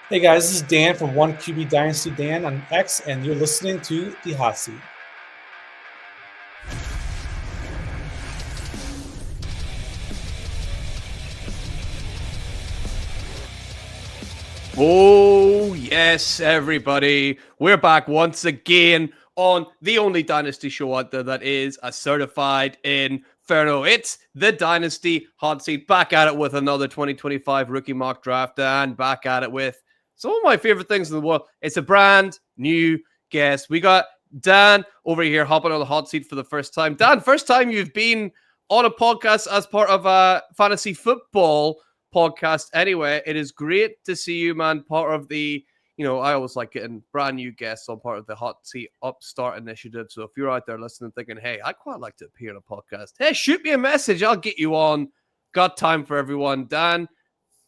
Hey guys, this is Dan from 1QB Dynasty Dan on X, and you're listening to the Hot Seat. Oh, yes, everybody. We're back once again on the only Dynasty show out there that is a certified inferno. It's the Dynasty Hotseat, back at it with another 2025 rookie mock draft and back at it with some of my favorite things in the world. It's a brand new guest. We got Dan over here hopping on the hot seat for the first time. Dan, first time you've been on a podcast as part of a fantasy football podcast. Anyway, it is great to see you, man. Part of the, I always like getting brand new guests on part of the Hot Seat Upstart initiative. So if you're out there listening, thinking, hey, I'd quite like to appear on a podcast, hey, shoot me a message. I'll get you on. Got time for everyone. Dan,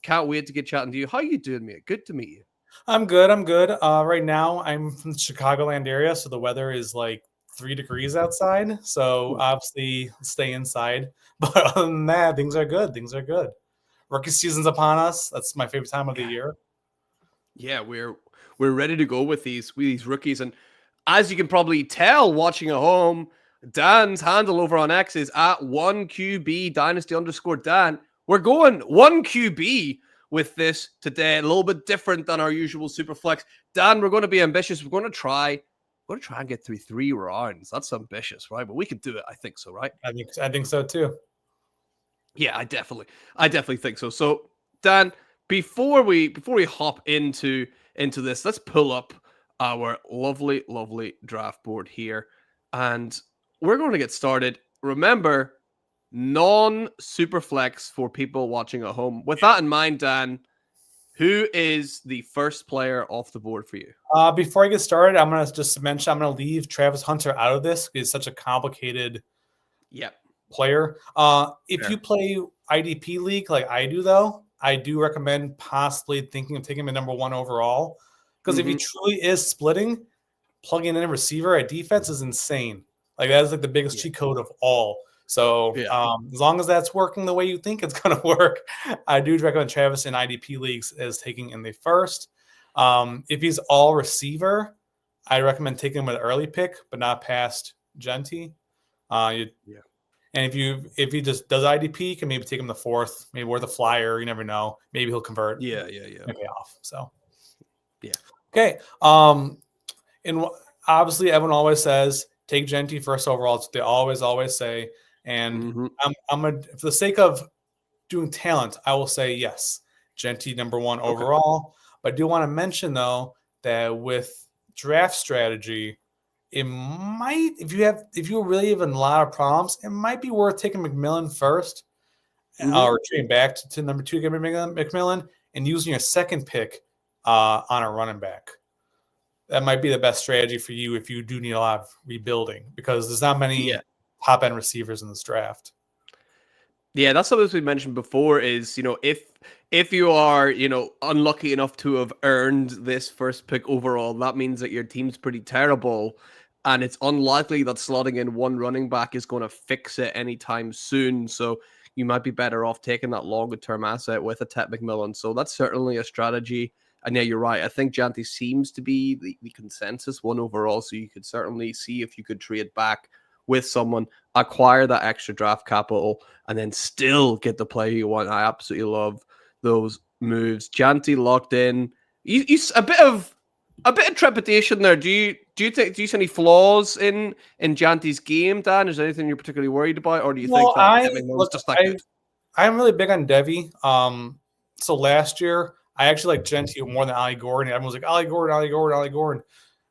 can't wait to get chatting to you. How you doing, mate? Good to meet you. I'm good. I'm good. Right now, I'm from the Chicagoland area, so the weather is like 3 degrees outside. So obviously, stay inside. But other than that, things are good. Things are good. Rookie season's upon us. That's my favorite time of the year. Yeah, we're ready to go with these rookies, and as you can probably tell, watching at home, Dan's handle over on X is at 1QB Dynasty _ Dan. We're going 1QB with this today, a little bit different than our usual super flex. Dan, we're going to be ambitious. We're going to try and get through 3 rounds. That's ambitious, right? But we can do it. I think so, right? I think so too. Yeah, I definitely think so. So, Dan, before we hop into this, let's pull up our lovely draft board here, and we're going to get started. Remember, non-super flex for people watching at home. With that in mind, Dan, who is the first player off the board for you? Before I get started, I'm gonna just mention I'm gonna leave Travis Hunter out of this. He's such a complicated player. If you play IDP league like I do, though, I do recommend possibly thinking of taking him at #1 overall. Because if he truly is splitting, plugging in a receiver at defense is insane. Like that is like the biggest cheat code of all. So as long as that's working the way you think it's going to work, I do recommend Travis in IDP leagues as taking in the first. If he's all receiver, I recommend taking him with an early pick, but not past Genty. And if he just does IDP, you can maybe take him the fourth, maybe worth a flyer. You never know. Maybe he'll convert. Yeah. Maybe off. So yeah. Okay. And obviously, everyone always says take Genty first overall. It's what they always say. And I'm gonna, for the sake of doing talent, I will say yes, Genty #1 overall. But I do want to mention though that with draft strategy, it might, if you really have a lot of problems, it might be worth taking McMillan first, or trading back to #2, get McMillan, and using your second pick on a running back. That might be the best strategy for you if you do need a lot of rebuilding, because there's not many top end receivers in this draft. Yeah, that's something we mentioned before is, if you are, unlucky enough to have earned this first pick overall, that means that your team's pretty terrible. And it's unlikely that slotting in one running back is going to fix it anytime soon. So you might be better off taking that longer term asset with a Ted McMillan. So that's certainly a strategy. And yeah, you're right. I think Janty seems to be the consensus one overall. So you could certainly see if you could trade back with someone, acquire that extra draft capital, and then still get the player you want. I absolutely love those moves. Janty locked in. He's a bit of trepidation there. Do you see any flaws in Janty's game, Dan? Is there anything you're particularly worried about, or do you think that just that good? I'm really big on Devi. So last year I actually like Genty more than Ali Gordon. Everyone was like Ali Gordon. And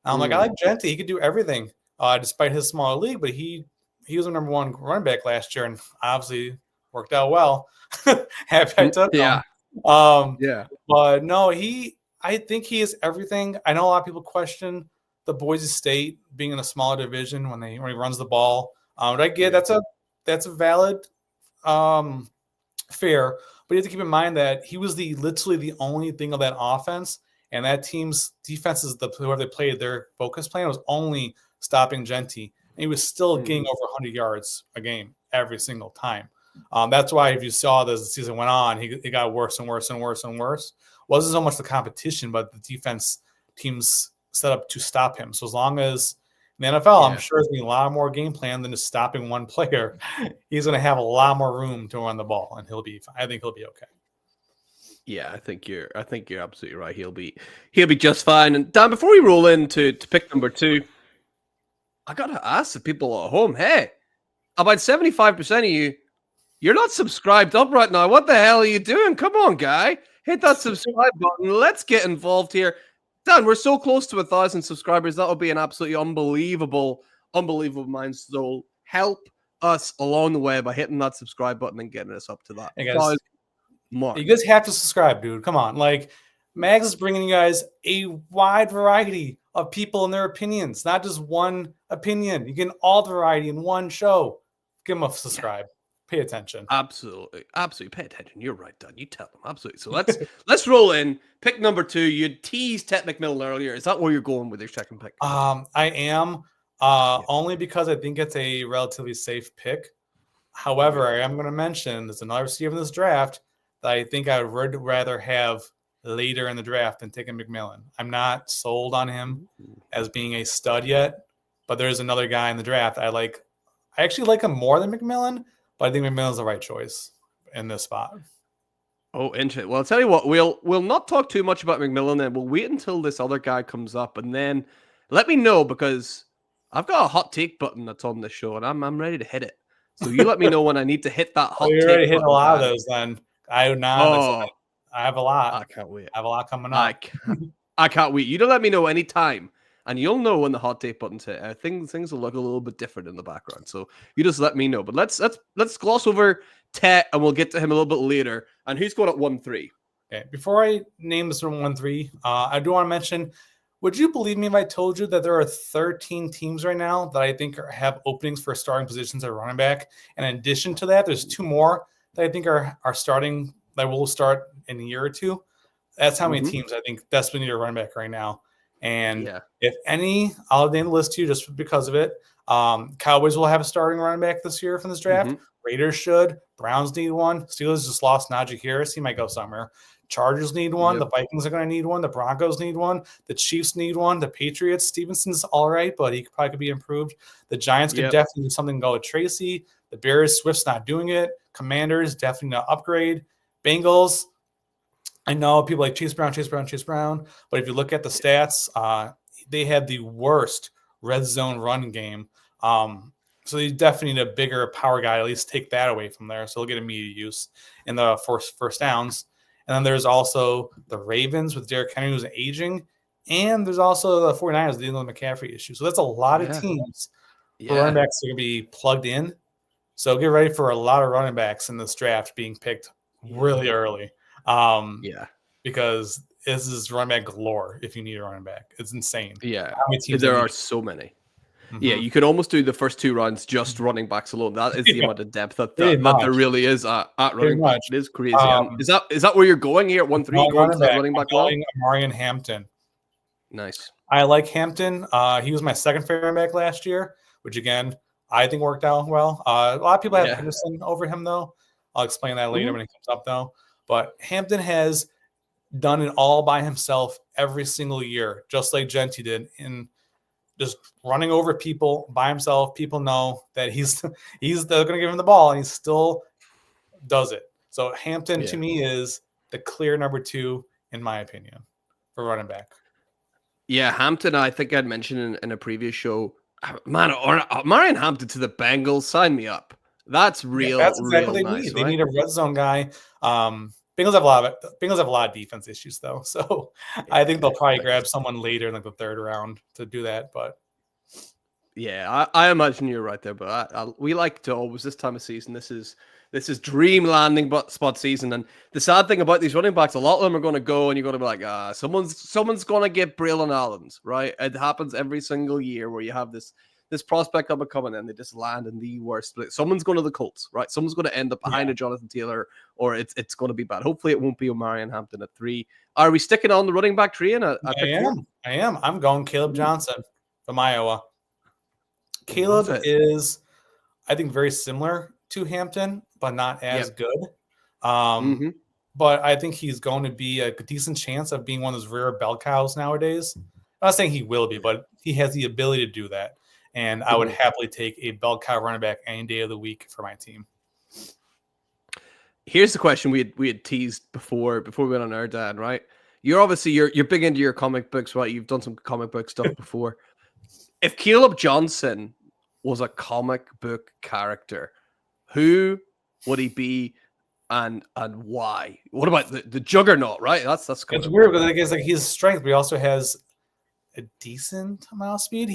I'm like, I like Genty. He could do everything, despite his smaller league. But he was the #1 running back last year, and obviously worked out well. Happy I took him. But no, I think he is everything. I know a lot of people question the Boise State being in a smaller division when he runs the ball. But I get that's a valid fair. But you have to keep in mind that he was literally the only thing of that offense, and that team's defenses, whoever they played, their focus plan was only stopping Genty, and he was still getting over 100 yards a game every single time. That's why if you saw as the season went on, he got worse and worse. wasn't so much the competition, but the defense teams set up to stop him. So as long as in the NFL, I'm sure there's going to be a lot more game plan than just stopping one player. He's going to have a lot more room to run the ball, and I think he'll be okay. Yeah, I think you're absolutely right. He'll be just fine. And Dan, before we roll into pick number 2, I gotta ask the people at home, hey, about 75% of you're not subscribed up right now. What the hell are you doing? Come on, guy. Hit that subscribe button. Let's get involved here. Dan, we're so close to 1,000 subscribers. That'll be an absolutely unbelievable milestone. Help us along the way by hitting that subscribe button and getting us up to that. You guys have to subscribe, dude. Come on. Like, Mags is bringing you guys a wide variety of people and their opinions, not just one opinion. You get all the variety in one show. Give them a subscribe. Pay attention. Absolutely. Pay attention. You're right, Dan. You tell them. Absolutely. So let's roll in. Pick number 2. You teased Ted McMillan earlier. Is that where you're going with your second pick? I am. Only because I think it's a relatively safe pick. However, I am going to mention there's another receiver in this draft that I think I would rather have later in the draft than taking McMillan. I'm not sold on him as being a stud yet, but there's another guy in the draft I like. I actually like him more than McMillan, but I think McMillan's the right choice in this spot. Oh, interesting. Well, I'll tell you what, we'll not talk too much about McMillan, then we'll wait until this other guy comes up, and then let me know, because I've got a hot take button that's on this show, and I'm ready to hit it. So you let me know when I need to hit that hot take button. You're already hitting a lot of those then. I have a lot. I can't wait. I have a lot coming up. I can't wait. You don't let me know anytime, and you'll know when the hot take button's hit. Things will look a little bit different in the background, so you just let me know. But let's gloss over Tet, and we'll get to him a little bit later. And who's going at 1-3? Okay. Before I name this from 1-3, I do want to mention, would you believe me if I told you that there are 13 teams right now that I think have openings for starting positions at running back? And in addition to that, there's 2 more that I think are starting, that will start in a year or 2. That's how many teams I think desperately need a running back right now. And if any, I'll name the list to you just because of it. Cowboys will have a starting running back this year from this draft. Raiders should. Browns need one. Steelers just lost Najee Harris. He might go somewhere. Chargers need one. The Vikings are going to need one. The Broncos need one. The Chiefs need one. The Patriots, Stevenson's all right, but he probably could be improved. The Giants could definitely do something, go with Tracy. The Bears, Swift's not doing it. Commanders, definitely not upgrade. Bengals, I know people like Chase Brown, but if you look at the stats, they had the worst red zone run game. So you definitely need a bigger power guy, at least take that away from there. So he'll get immediate use in the first downs. And then there's also the Ravens with Derrick Henry, who's aging. And there's also the 49ers dealing with McCaffrey issues. So that's a lot of teams where running backs are going to be plugged in. So get ready for a lot of running backs in this draft being picked really early. Because this is running back galore if you need a running back. It's insane. Yeah, there are so many. Yeah, you could almost do the first 2 rounds just running bbacks alone. That is the amount of depth that there really is at running back. It is crazy. Is that where you're going here at 1-3? Running back Marion Hampton. Nice. I like Hampton. He was my second favorite back last year, which again I think worked out well. A lot of people have Henderson over him though. I'll explain that later when it comes up though. But Hampton has done it all by himself every single year, just like Genty did, in just running over people by himself. People know that he's they're going to give him the ball, and he still does it. So Hampton to me is the clear number 2 in my opinion for running back. Yeah, Hampton, I think I'd mentioned in a previous show. Man, Marion Hampton to the Bengals, sign me up. That's real. That's exactly real what they nice, need. They need a red zone guy. Bengals have a lot of defense issues though, so I think they'll probably grab someone later in like the 3rd round to do that. But I imagine you're right there. But we like to always this time of season. This is dream landing spot season, and the sad thing about these running backs, a lot of them are going to go, and you're going to be like, someone's going to get Braylon Allen's, right? It happens every single year where you have this prospect up and coming, and they just land in the worst place. Someone's going to the Colts, right? Someone's going to end up behind a Jonathan Taylor, or it's going to be bad. Hopefully, it won't be Marion Hampton at 3. Are we sticking on the running back train? I am. I'm going Caleb Johnson from Iowa. Caleb is, I think, very similar to Hampton, but not as good. but I think he's going to be a decent chance of being one of those rare bell cows nowadays. I'm not saying he will be, but he has the ability to do that. And I would happily take a bell cow running back any day of the week for my team. Here's the question we had teased before we went on air, Dan, right? You're big into your comic books, right? You've done some comic book stuff before. If Caleb Johnson was a comic book character, who would he be and why? What about the Juggernaut, right? That's it's weird because I guess like his strength, but he also has a decent amount of speed.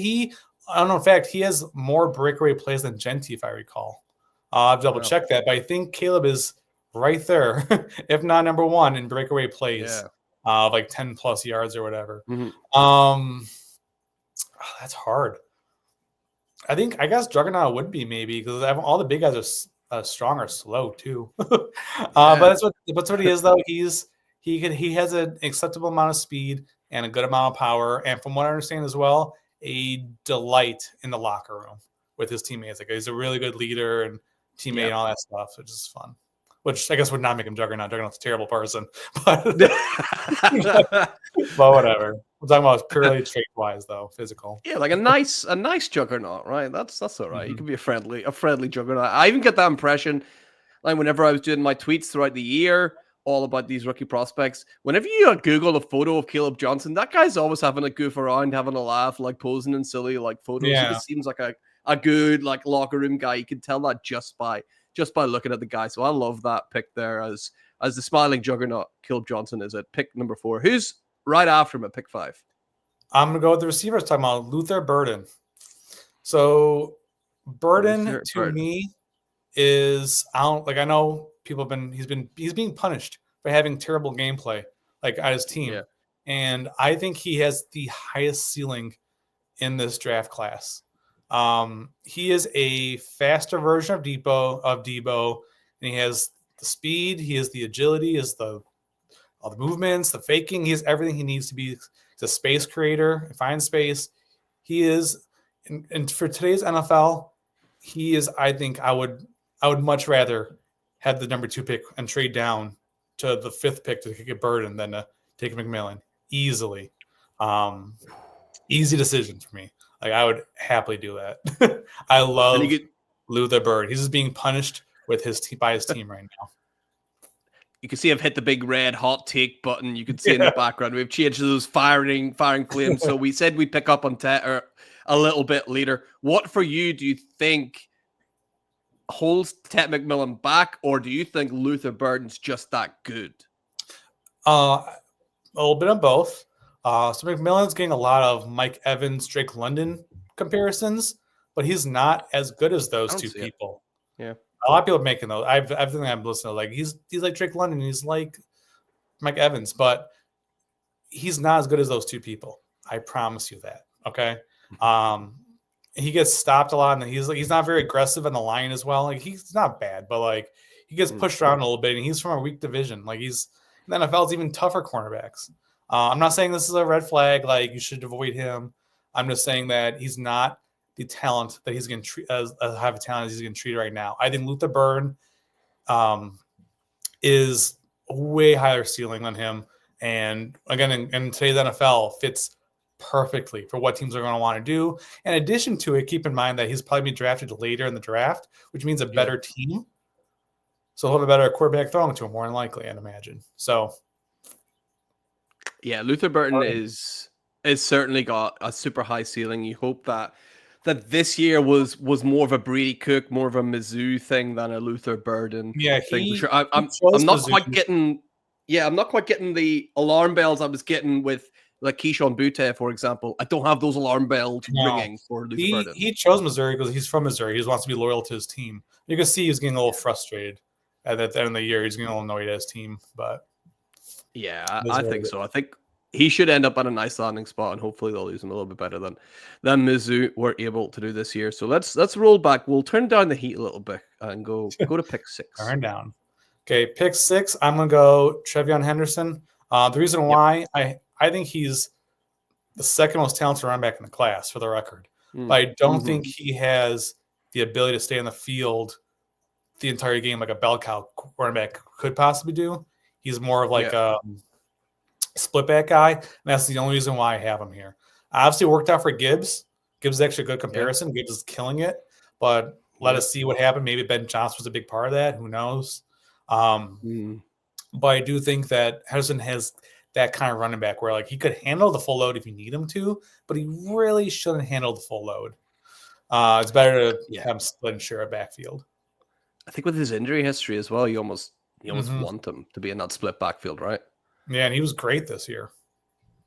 I don't know. In fact, he has more breakaway plays than Genty, if I recall. I'll double check that, but I think Caleb is right there, if not number one in breakaway plays, like 10 plus yards or whatever. That's hard. I guess Juggernaut would be maybe because all the big guys are strong or slow too. But that's what he is though. He has an acceptable amount of speed and a good amount of power, and from what I understand as well, a delight in the locker room with his teammates. Like he's a really good leader and teammate and all that stuff, which is fun. Which I guess would not make him Juggernaut. Juggernaut's a terrible person, but whatever. We're talking about purely trait-wise, though, physical. Yeah, like a nice Juggernaut, right? That's all right. You can be a friendly Juggernaut. I even get that impression, like whenever I was doing my tweets throughout the year, all about these rookie prospects. Whenever you Google a photo of Caleb Johnson, that guy's always having a goof around, having a laugh, like posing in silly like photos. Yeah. He just seems like a good like locker room guy. You can tell that just by looking at the guy. So I love that pick there as the smiling Juggernaut. Caleb Johnson is at pick number 4. Who's right after him at pick 5? I'm gonna go with the receivers. Talking about Luther Burden. So Burden me is I know people he's being punished for having terrible gameplay like at his team, and I think he has the highest ceiling in this draft class. He is a faster version of Debo, and he has the speed, he has the agility, he has all the movements, the faking, he has everything he needs to be. He's a space creator, finds space. He is, and for today's NFL, he is. I think I would much rather have the number 2 pick and trade down to the 5th pick to get Burden than to take McMillan easily. Easy decision for me. Like I would happily do that. I love Luther Bird. He's just being punished with by his team right now. You can see I've hit the big red hot take button. You can see in the background we've changed those firing flames. So we said we'd pick up on Tet a little bit later. What for you do you think holds Tet McMillan back, or do you think Luther Burden's just that good? A little bit of both. So McMillan's getting a lot of Mike Evans, Drake London comparisons, but he's not as good as those two people. Yeah. A lot of people are making those. Everything I'm listening to, like he's like Drake London, he's like Mike Evans, but he's not as good as those two people. I promise you that. Okay. He gets stopped a lot, and he's not very aggressive in the line as well. Like he's not bad, but like he gets pushed around a little bit, and he's from a weak division. Like the NFL's even tougher cornerbacks. I'm not saying this is a red flag, like you should avoid him. I'm just saying that he's not the talent that he's going to treat as high of a talent as he's going to treat right now. I think Luther Burden is a way higher ceiling than him. And again, in today's NFL, fits perfectly for what teams are going to want to do. In addition to it, keep in mind that he's probably be drafted later in the draft, which means a better team. So he'll have a better quarterback throwing to him, more than likely, I'd imagine. So, yeah, Luther Burden is certainly got a super high ceiling. You hope that this year was more of a Brady Cook, more of a Mizzou thing than a Luther Burden thing. For sure. I'm not quite getting the alarm bells I was getting with like Keyshawn Butte, for example. I don't have those alarm bells ringing for Luther Burden. He chose Missouri because he's from Missouri. He just wants to be loyal to his team. You can see he's getting a little frustrated at the end of the year. He's getting a little annoyed at his team, but yeah, I think so. I think he should end up at a nice landing spot, and hopefully they'll use him a little bit better than Mizzou were able to do this year. So let's roll back. We'll turn down the heat a little bit and go to pick 6. Turn down. Okay, pick 6. I'm gonna go Trevion Henderson. The reason why I think he's the second most talented running back in the class, for the record, but I don't think he has the ability to stay on the field the entire game like a bell cow running back could possibly do. He's more of like a split back guy, and that's the only reason why I have him here. Obviously, it worked out for Gibbs. Gibbs is actually a good comparison. Gibbs is killing it, but let us see what happened. Maybe Ben Johnson was a big part of that. Who knows? But I do think that Henderson has that kind of running back where like he could handle the full load if you need him to, but he really shouldn't handle the full load. It's better to have him split and share a backfield. I think with his injury history as well, you almost want him to be in that split backfield, right? Yeah, and he was great this year.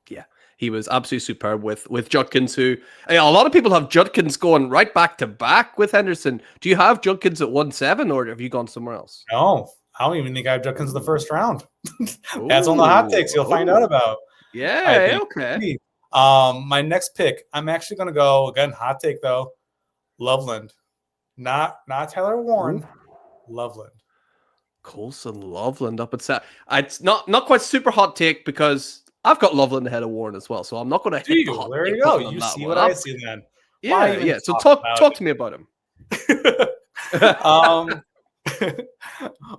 Yeah, he was absolutely superb with Judkins, who a lot of people have Judkins going right back to back with Henderson. Do you have Judkins at 1-7 or have you gone somewhere else? No, I don't even think I have Judkins in the first round. That's on the hot takes you'll find out about. Yeah, okay. My next pick, I'm actually going to go, again, hot take though, Loveland. Not Tyler Warren, Loveland. Colson Loveland up at set. It's not quite super hot take because I've got Loveland ahead of Warren as well, so I'm not going to hit the hot there take you go. You see what I see then. Yeah. So talk to me about him.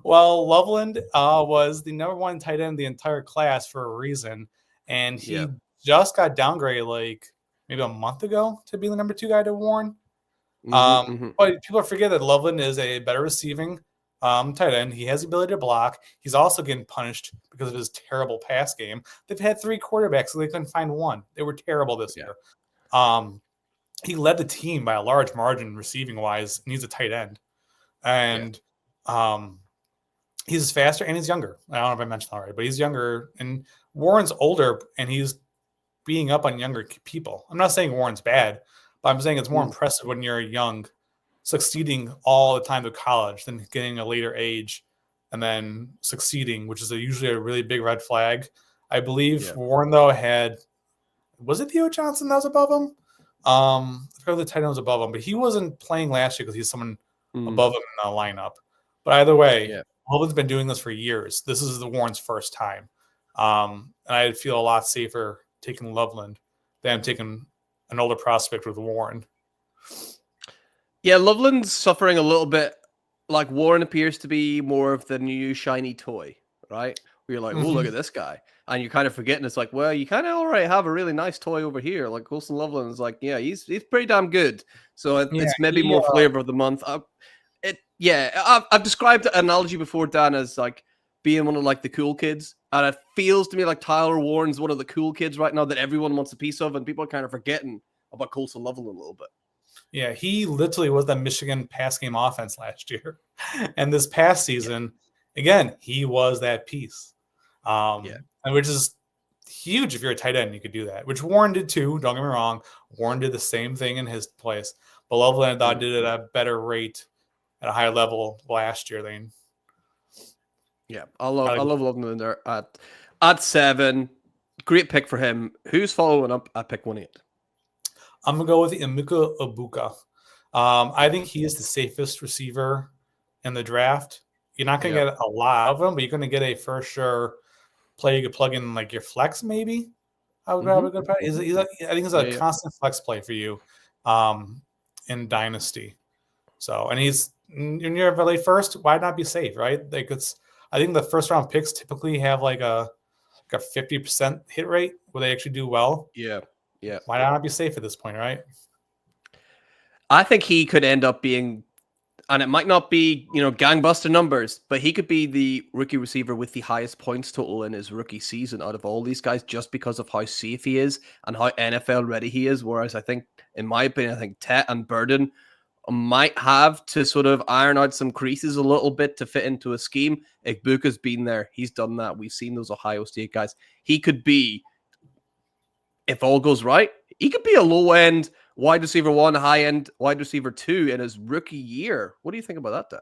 Well, Loveland was the number one tight end in the entire class for a reason, and he just got downgraded like maybe a month ago to be the number 2 guy to Warren. But people forget that Loveland is a better receiving tight end. He has the ability to block. He's also getting punished because of his terrible pass game. They've had 3 quarterbacks, so they couldn't find one. They were terrible this year. He led the team by a large margin receiving wise, and he's a tight end. And he's faster and he's younger. I don't know if I mentioned that already, but he's younger. And Warren's older, and he's beating up on younger people. I'm not saying Warren's bad, but I'm saying it's more impressive when you're young, succeeding all the time to college than getting a later age and then succeeding, which is usually a really big red flag. I believe Warren, though, was it Theo Johnson that was above him? I forgot the tight end was above him, but he wasn't playing last year because he's someone above him in the lineup. But either way, Loveland's been doing this for years. This is the Warren's first time. And I'd feel a lot safer taking Loveland than taking an older prospect with Warren. Yeah, Loveland's suffering a little bit. Like Warren appears to be more of the new shiny toy, right? Where you're like, oh, look at this guy. And you're kind of forgetting it's like, well, you kind of already have a really nice toy over here. Like Colson Loveland is like, yeah, he's pretty damn good. So it's maybe more flavor of the month. I've described the analogy before, Dan, as like being one of like the cool kids. And it feels to me like Tyler Warren's one of the cool kids right now that everyone wants a piece of, and people are kind of forgetting about Colson Loveland a little bit. Yeah, he literally was the Michigan pass game offense last year. And this past season, again, he was that piece. And which is huge if you're a tight end, you could do that, which Warren did too. Don't get me wrong. Warren did the same thing in his place. But Loveland, I thought, did it at a better rate at a high level last year than. Yeah, I love Loveland there at 7. Great pick for him. Who's following up at pick 1-8? I'm going to go with Emeka Egbuka. I think he is the safest receiver in the draft. You're not going to get a lot of them, but you're going to get a for sure play you could plug in like your flex maybe. I would have a good play. I think he's a constant flex play for you in Dynasty. So, and he's in your late first, why not be safe, right? Like I think the first round picks typically have like a 50% hit rate where they actually do well. Yeah. Why not be safe at this point, right? I think he could end up being, and it might not be, gangbuster numbers, but he could be the rookie receiver with the highest points total in his rookie season out of all these guys, just because of how safe he is and how NFL ready he is. Whereas I think, in my opinion, I think Tet and Burden might have to sort of iron out some creases a little bit to fit into a scheme. Egbuka's been there. He's done that. We've seen those Ohio State guys. He could be, if all goes right, he could be a low-end wide receiver 1, high-end wide receiver 2 in his rookie year. What do you think about that,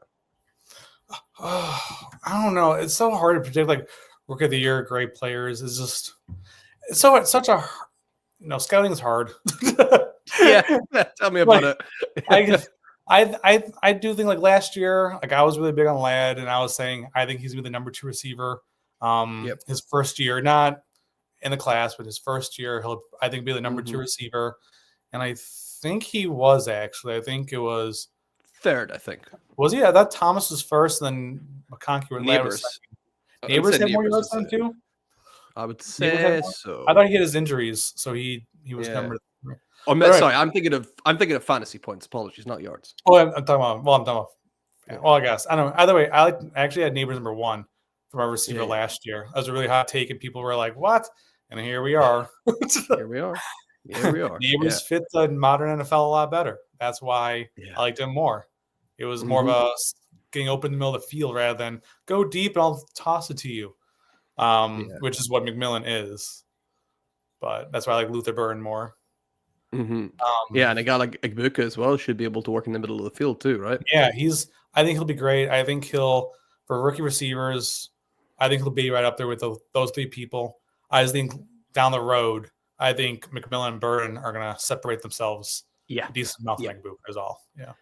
Dan? I don't know. It's so hard to predict, like, rookie of the year, great players. It's just – it's such a – scouting is hard. Yeah, tell me about it. I do think, like, last year, like, I was really big on Ladd, and I was saying I think he's going to be the number 2 receiver his first year, not – in the class, but his first year, he'll, I think, be the number 2 receiver. And I think he was actually. I think it was third, I think. Was he? I thought Thomas was first, then McConkey or Ladd was second. Neighbors had more yards than him too. I would say so. I thought he had his injuries, so he was number 3. Sorry, I'm thinking of fantasy points. Apologies, not yards. Oh, I'm talking about. Well, I guess I don't know. Either way, I actually had Neighbors number 1 from our receiver last year. That was a really hot take, and people were like, "What?" And here we are. Here we are. Neighbors fit the modern NFL a lot better. That's why I liked him more. It was more of a getting open in the middle of the field rather than go deep and I'll toss it to you, which is what McMillan is. But that's why I like Luther Burden more. And a guy like Igbokwe as well should be able to work in the middle of the field too, right? Yeah, I think he'll be great. I think for rookie receivers, I think he'll be right up there with those 3 people. I just think down the road, I think McMillan and Burden are going to separate themselves. Yeah. Decent enough like Igbokwe is all. Yeah.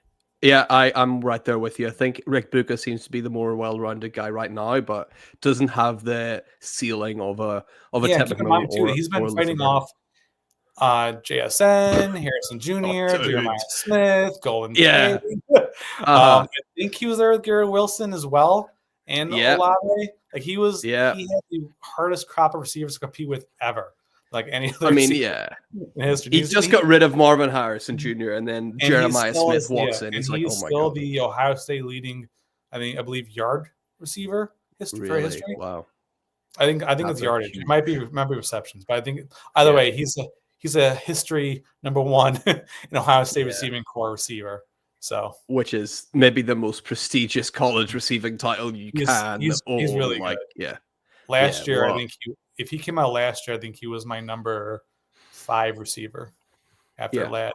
Yeah, I'm right there with you. I think Rick Buka seems to be the more well-rounded guy right now, but doesn't have the ceiling of a typical. Too, he's been fighting off JSN, Harrison Jr., Jeremiah Smith, Golden Tate. I think he was there with Garrett Wilson as well, and Olave. Like he had the hardest crop of receivers to compete with ever. Like any other in history. He just got rid of Marvin Harrison Jr. and then Jeremiah Smith walks in. He's like, oh my god! Still the Ohio State leading, I believe, yard receiver for history. Wow. I think it's yardage. It might be receptions, but I think either way, he's a history number 1 in Ohio State receiving core receiver. So, which is maybe the most prestigious college receiving title you can. He's really good. Yeah. Last year, I think if he came out last year, I think he was my number 5 receiver after Ladd.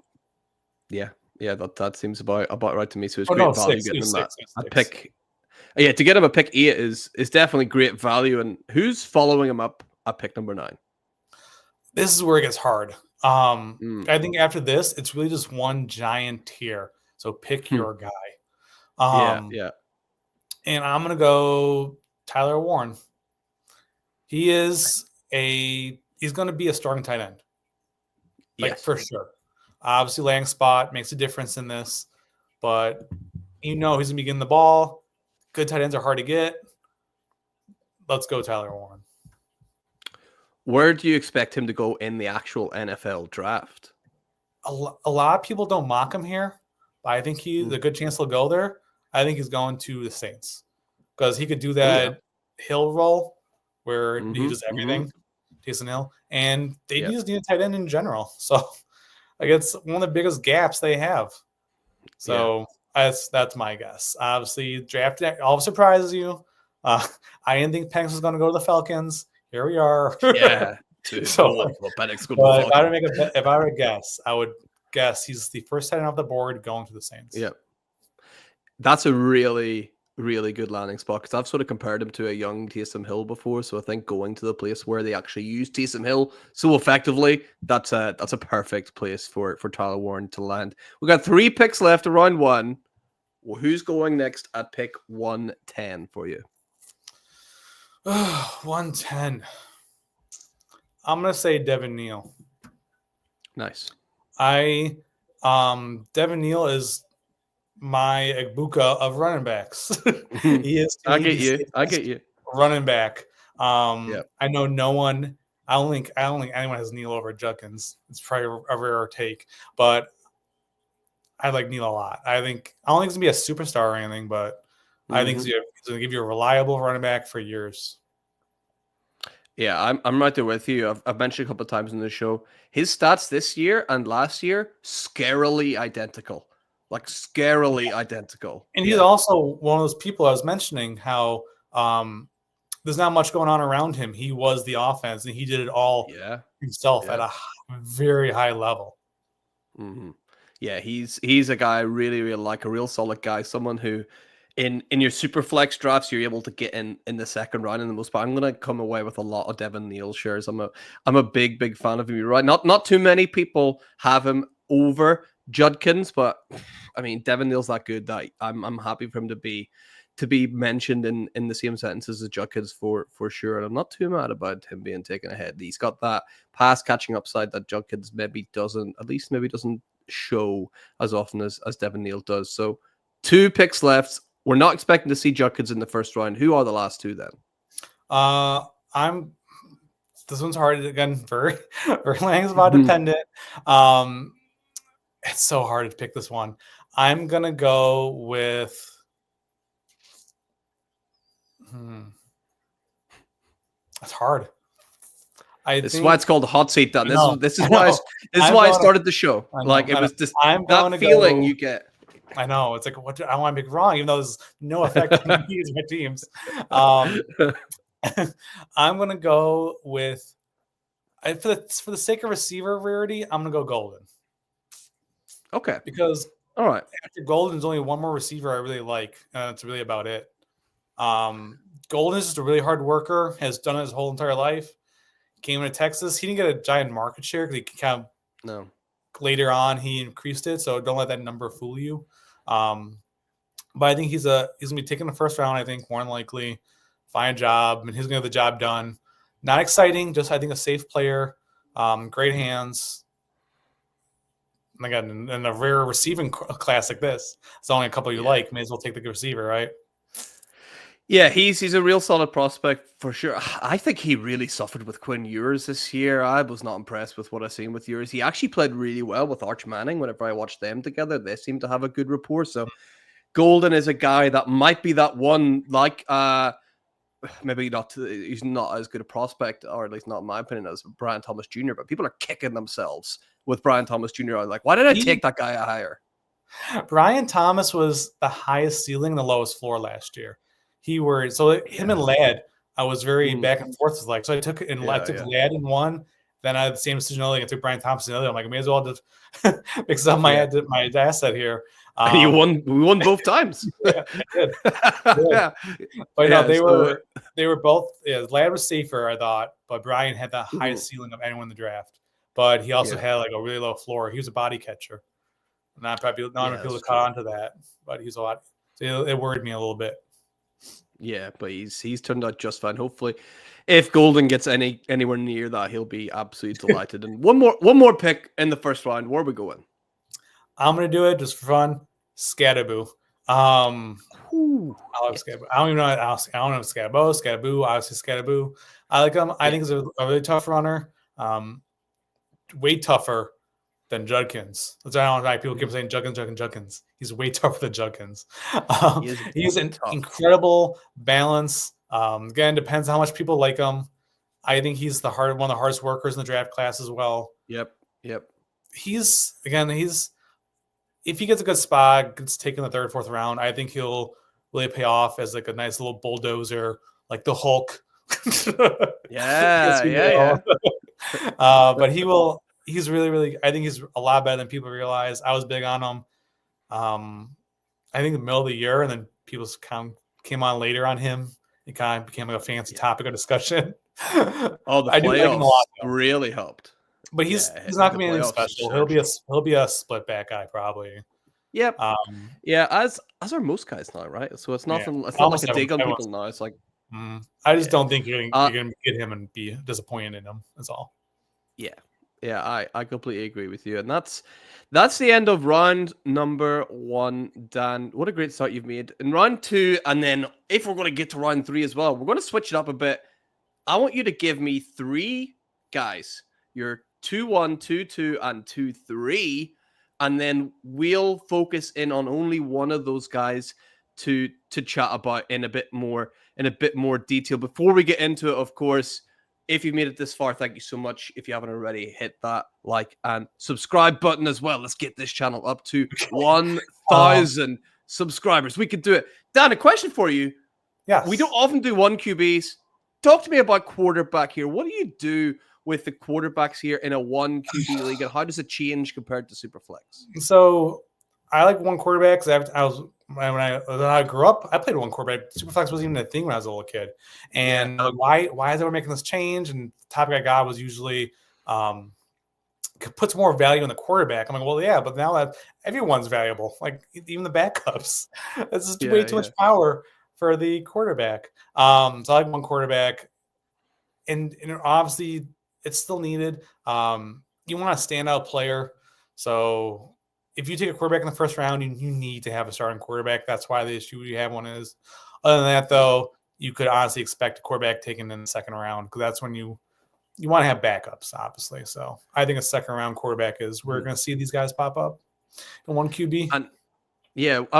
Yeah, that seems about right to me. So it's great value getting him a pick. Yeah, to get him a pick 8 is definitely great value. And who's following him up at pick number 9? This is where it gets hard. I think after this, it's really just one giant tier. So pick your guy. And I'm gonna go Tyler Warren. He's going to be a starting tight end. For sure. Obviously, landing spot makes a difference in this, but he's going to be getting the ball. Good tight ends are hard to get. Let's go Tyler Warren. Where do you expect him to go in the actual NFL draft? A lot of people don't mock him here, but I think he's a good chance he'll go there. I think he's going to the Saints because he could do that Hill role where he does everything, Taysom Hill, and they just need a tight end in general. So, it's one of the biggest gaps they have. So that's my guess. Obviously, draft all surprises you. I didn't think Penix was going to go to the Falcons. Here we are. Yeah. So, if I were to guess, I would guess he's the first tight end off the board going to the Saints. Yeah, that's a really, really good landing spot because I've sort of compared him to a young Taysom Hill before. So I think going to the place where they actually use Taysom Hill so effectively, that's a perfect place for Tyler Warren to land. We've got 3 picks left of round 1. Well, who's going next at pick 110 for you? 110. I'm gonna say Devin Neal. Nice. Devin Neal is my Igbokwe of running backs. He is. I get you. Running back. I know no one. I don't think anyone has Neal over Judkins. It's probably a rare take, but I like Neal a lot. I don't think he's gonna be a superstar or anything, but I think he's gonna give you a reliable running back for years. Yeah, I'm right there with you. I've mentioned a couple of times in the show his stats this year and last year scarily identical. Like scarily identical. And he's also one of those people I was mentioning how there's not much going on around him. He was the offense and he did it all himself at a very high level. Mm-hmm. Yeah, he's a guy I really, really like, a real solid guy, someone who in your super flex drafts you're able to get in the second round in the most part. I'm gonna come away with a lot of Devin Neal shares. I'm a big fan of him. You're right. Not too many people have him over Judkins, but I mean Devin Neal's that good that I'm happy for him to be mentioned in the same sentences as Judkins for sure. And I'm not too mad about him being taken ahead. He's got that pass catching upside that Judkins maybe doesn't show as often as Devin Neal does. So 2 picks left. We're not expecting to see Judkins in the first round. Who are the last 2 then? This one's hard again. Verlanger's about dependent. It's so hard to pick this one. I'm gonna go with. It's hard. This is why it's called the hot seat, Dan. This is why I started the show. Like it was just that feeling you get. I know. It's like what I want to make wrong, even though there's no effect on these my teams. I'm gonna go with for the sake of receiver rarity, I'm gonna go Golden. Okay. Because all right, after Golden, there's only one more receiver I really like, and that's really about it. Golden is just a really hard worker, has done it his whole entire life. Came into Texas. He didn't get a giant market share because he kind of later on he increased it. So don't let that number fool you. But I think he's gonna be taken the first round. I think more than likely, find a job, and he's gonna get the job done. Not exciting, just I think a safe player. Great hands. And again, in a rare receiving class like this, it's only a couple you like. May as well take the receiver, right? Yeah, he's a real solid prospect for sure. I think he really suffered with Quinn Ewers this year. I was not impressed with what I seen with Ewers. He actually played really well with Arch Manning. Whenever I watched them together, they seem to have a good rapport. So Golden is a guy that might be that one, like maybe not. He's not as good a prospect, or at least not in my opinion, as Brian Thomas Jr. But people are kicking themselves with Brian Thomas Jr. I'm like, why did I take that guy higher? Brian Thomas was the highest ceiling, the lowest floor last year. Him and Ladd, I was very back and forth. So I took Ladd in one. Then I had the same decision. I took Brian Thomas in the other. I'm like, I may as well just mix up my asset here. And we won both times. Yeah, I did. But they were both. Yeah, Ladd was safer, I thought, but Brian had the highest ceiling of anyone in the draft. But he also had like a really low floor. He was a body catcher. Not many people caught on to that, but he's a lot. So it worried me a little bit. Yeah, but he's turned out just fine. Hopefully, if Golden gets anywhere near that, he'll be absolutely delighted. And one more pick in the first round. Where are we going? I'm gonna do it just for fun. Scatterboo. I love Scatterboo. I don't even know. I don't know Scatterboo. Obviously Scatterboo. I like him. I think he's a really tough runner. Way tougher than Judkins. That's why I don't know why people keep saying Judkins. He's way tougher than Judkins. He's an incredible balance. Again, depends on how much people like him. I think he's one of the hardest workers in the draft class as well. Yep. He's if he gets a good spot, gets taken the third, fourth round, I think he'll really pay off as like a nice little bulldozer, like the Hulk. Yeah. But he will. He's really, really. I think he's a lot better than people realize. I was big on him. I think the middle of the year, and then people kind of came on later on him. It kind of became like a fancy topic of discussion. The playoffs really helped. But he's not going to be anything special. He'll be a split back guy probably. Yep. As are most guys now, right? So it's not it's not like a dig on people now. It's like I just don't think you're going to get him and be disappointed in him. That's all. Yeah, I completely agree with you. And that's the end of round number 1, Dan. What a great start you've made. In round 2, and then if we're going to get to round 3 as well, we're going to switch it up a bit. I want you to give me 3 guys. Your 2-1, 2-2, and 2-3. And then we'll focus in on only one of those guys to chat about in a bit more detail. Before we get into it, of course, if you've made it this far, thank you so much. If you haven't already, hit that like and subscribe button as well. Let's get this channel up to 1,000 subscribers. We could do it. Dan, a question for you. Yes. We don't often do 1 QBs. Talk to me about quarterback here. What do you do with the quarterbacks here in a 1 QB league, and how does it change compared to Superflex? So I like 1 quarterback because when I grew up, I played 1 quarterback. Superflex wasn't even a thing when I was a little kid. And why is everyone making this change? And the topic I got was usually puts more value in the quarterback. I'm like, well, yeah, but now that everyone's valuable, like even the backups, this is way too much power for the quarterback. So I like 1 quarterback, and obviously it's still needed. You want a standout player, so. If you take a quarterback in the first round, you need to have a starting quarterback. That's why the issue you have one is. Other than that, though, you could honestly expect a quarterback taken in the second round, because that's when you want to have backups, obviously. So I think a second round quarterback is we're going to see these guys pop up in one QB. And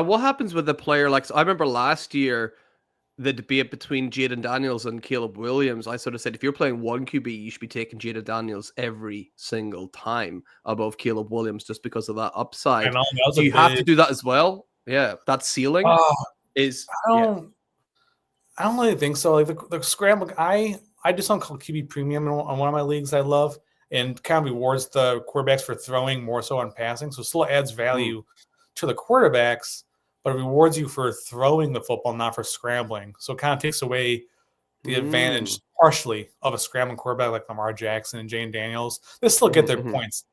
what happens with a player like? So I remember last year the debate between Jaden Daniels and Caleb Williams. I sort of said if you're playing one QB, you should be taking Jaden Daniels every single time above Caleb Williams just because of that upside. I know, do you have to do that as well? Yeah, that ceiling is. I don't really think so. Like the scramble, I do something called QB Premium on one of my leagues I love, and kind of rewards the quarterbacks for throwing more so on passing. So it still adds value to the quarterbacks, but it rewards you for throwing the football, not for scrambling. So it kind of takes away the advantage partially of a scrambling quarterback like Lamar Jackson and Jane Daniels. They still get their points.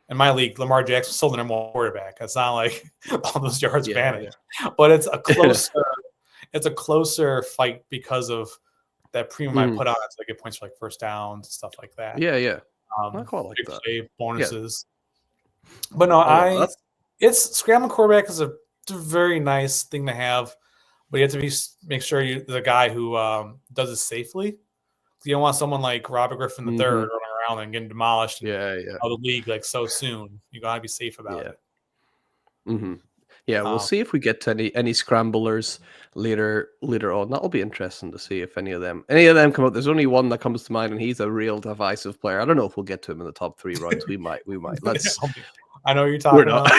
In my league, Lamar Jackson is still the number one quarterback. It's not like all those yards vanish, but it's a closer fight because of that premium I put on it. So I get points for like first downs, stuff like that. Yeah. I quite like that. Bonuses. But no, it's scrambling quarterback is a very nice thing to have, but you have to make sure you're the guy who does it safely. You don't want someone like Robert Griffin III running around and getting demolished out of the league like so soon. You gotta be safe about it. Yeah, we'll see if we get to any scramblers later on. That'll be interesting to see if any of them come out. There's only one that comes to mind, and he's a real divisive player. I don't know if we'll get to him in the top 3 rounds. We might. Let's. I know you're talking about.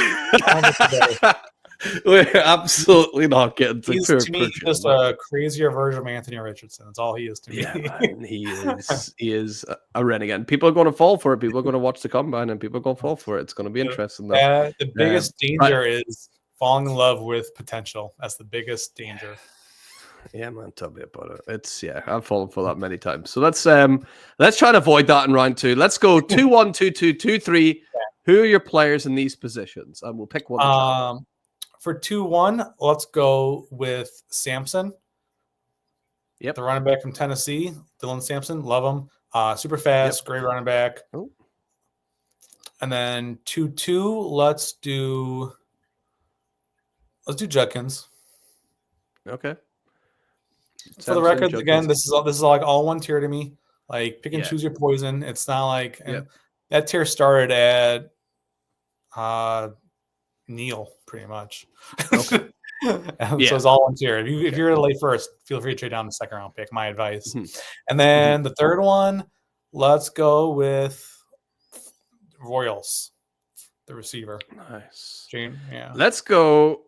We're absolutely not getting to he's to me just a crazier version of Anthony Richardson. That's all he is to me. Yeah, man, he is a renegade. People are going to fall for it. People are going to watch the combine, and people are going to fall for it. It's going to be interesting. The biggest danger is falling in love with potential. That's the biggest danger. Yeah, man, tell me about it. It's I've fallen for that many times. So let's try and avoid that in round 2. Let's go 2-1, 2-2, 2-3. Yeah. Who are your players in these positions? And we'll pick one. For 2-1, let's go with Sampson. Yep. The running back from Tennessee, Dylan Sampson. Love him. Super fast, great running back. Oh. And then 2-2, let's do Judkins. Okay. For the record, Judkins. Again, this is like all one tier to me. Like pick and choose your poison. It's not like that tier started at Neil, pretty much. Okay. So it's all one tier. If you're gonna lay first, feel free to trade down the second round pick. My advice. And then the third one, let's go with Royals, the receiver. Nice. James, yeah. Let's go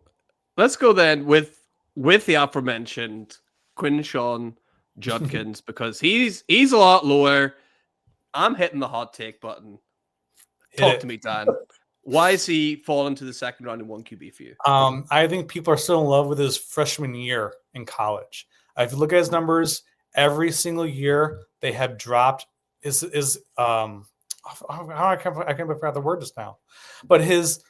then with the aforementioned Quinshawn Judkins because he's a lot lower. I'm hitting the hot take button. Talk to me, Dan. Why is he falling to the second round in one QB for you? I think people are still in love with his freshman year in college. If you look at his numbers, every single year they have dropped I can't forget the word just now, but his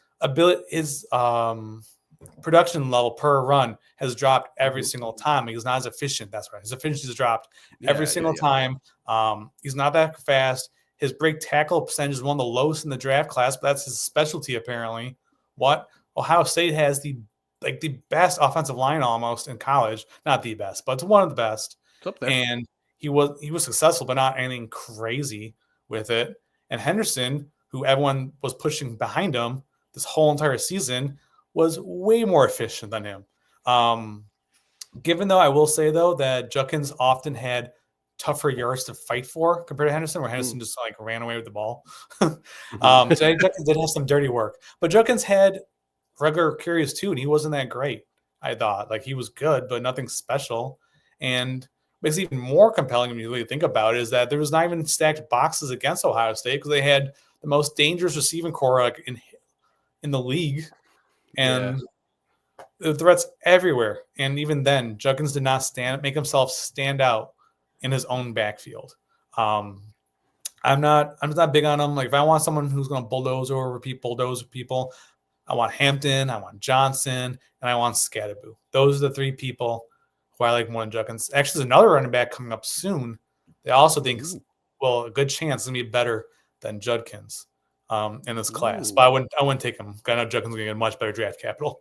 production level per run has dropped every single time. He's not as efficient. That's right. His efficiency has dropped every single time. He's not that fast. His break tackle percentage is one of the lowest in the draft class, but that's his specialty apparently. What? Ohio State has the best offensive line almost in college. Not the best, but it's one of the best. It's up there. And he was successful, but not anything crazy with it. And Henderson, who everyone was pushing behind him this whole entire season, was way more efficient than him. Given though, I will say though that Judkins often had tougher yards to fight for compared to Henderson, where Henderson just like ran away with the ball. So Judkins did have some dirty work, but Judkins had regular carries too, and he wasn't that great. I thought like he was good, but nothing special. And what's even more compelling when you really think about it is that there was not even stacked boxes against Ohio State because they had the most dangerous receiving core like in the league, and the threats everywhere. And even then, Judkins did not make himself stand out in his own backfield. I'm not big on him. Like if I want someone who's going to bulldoze people, I want Hampton, I want Johnson, and I want Scadaboo. Those are the three people who I like more than Judkins. Actually, there's another running back coming up soon. They also think, a good chance is going to be better than Judkins in this class. But I wouldn't take him. I know Judkins is going to get much better draft capital.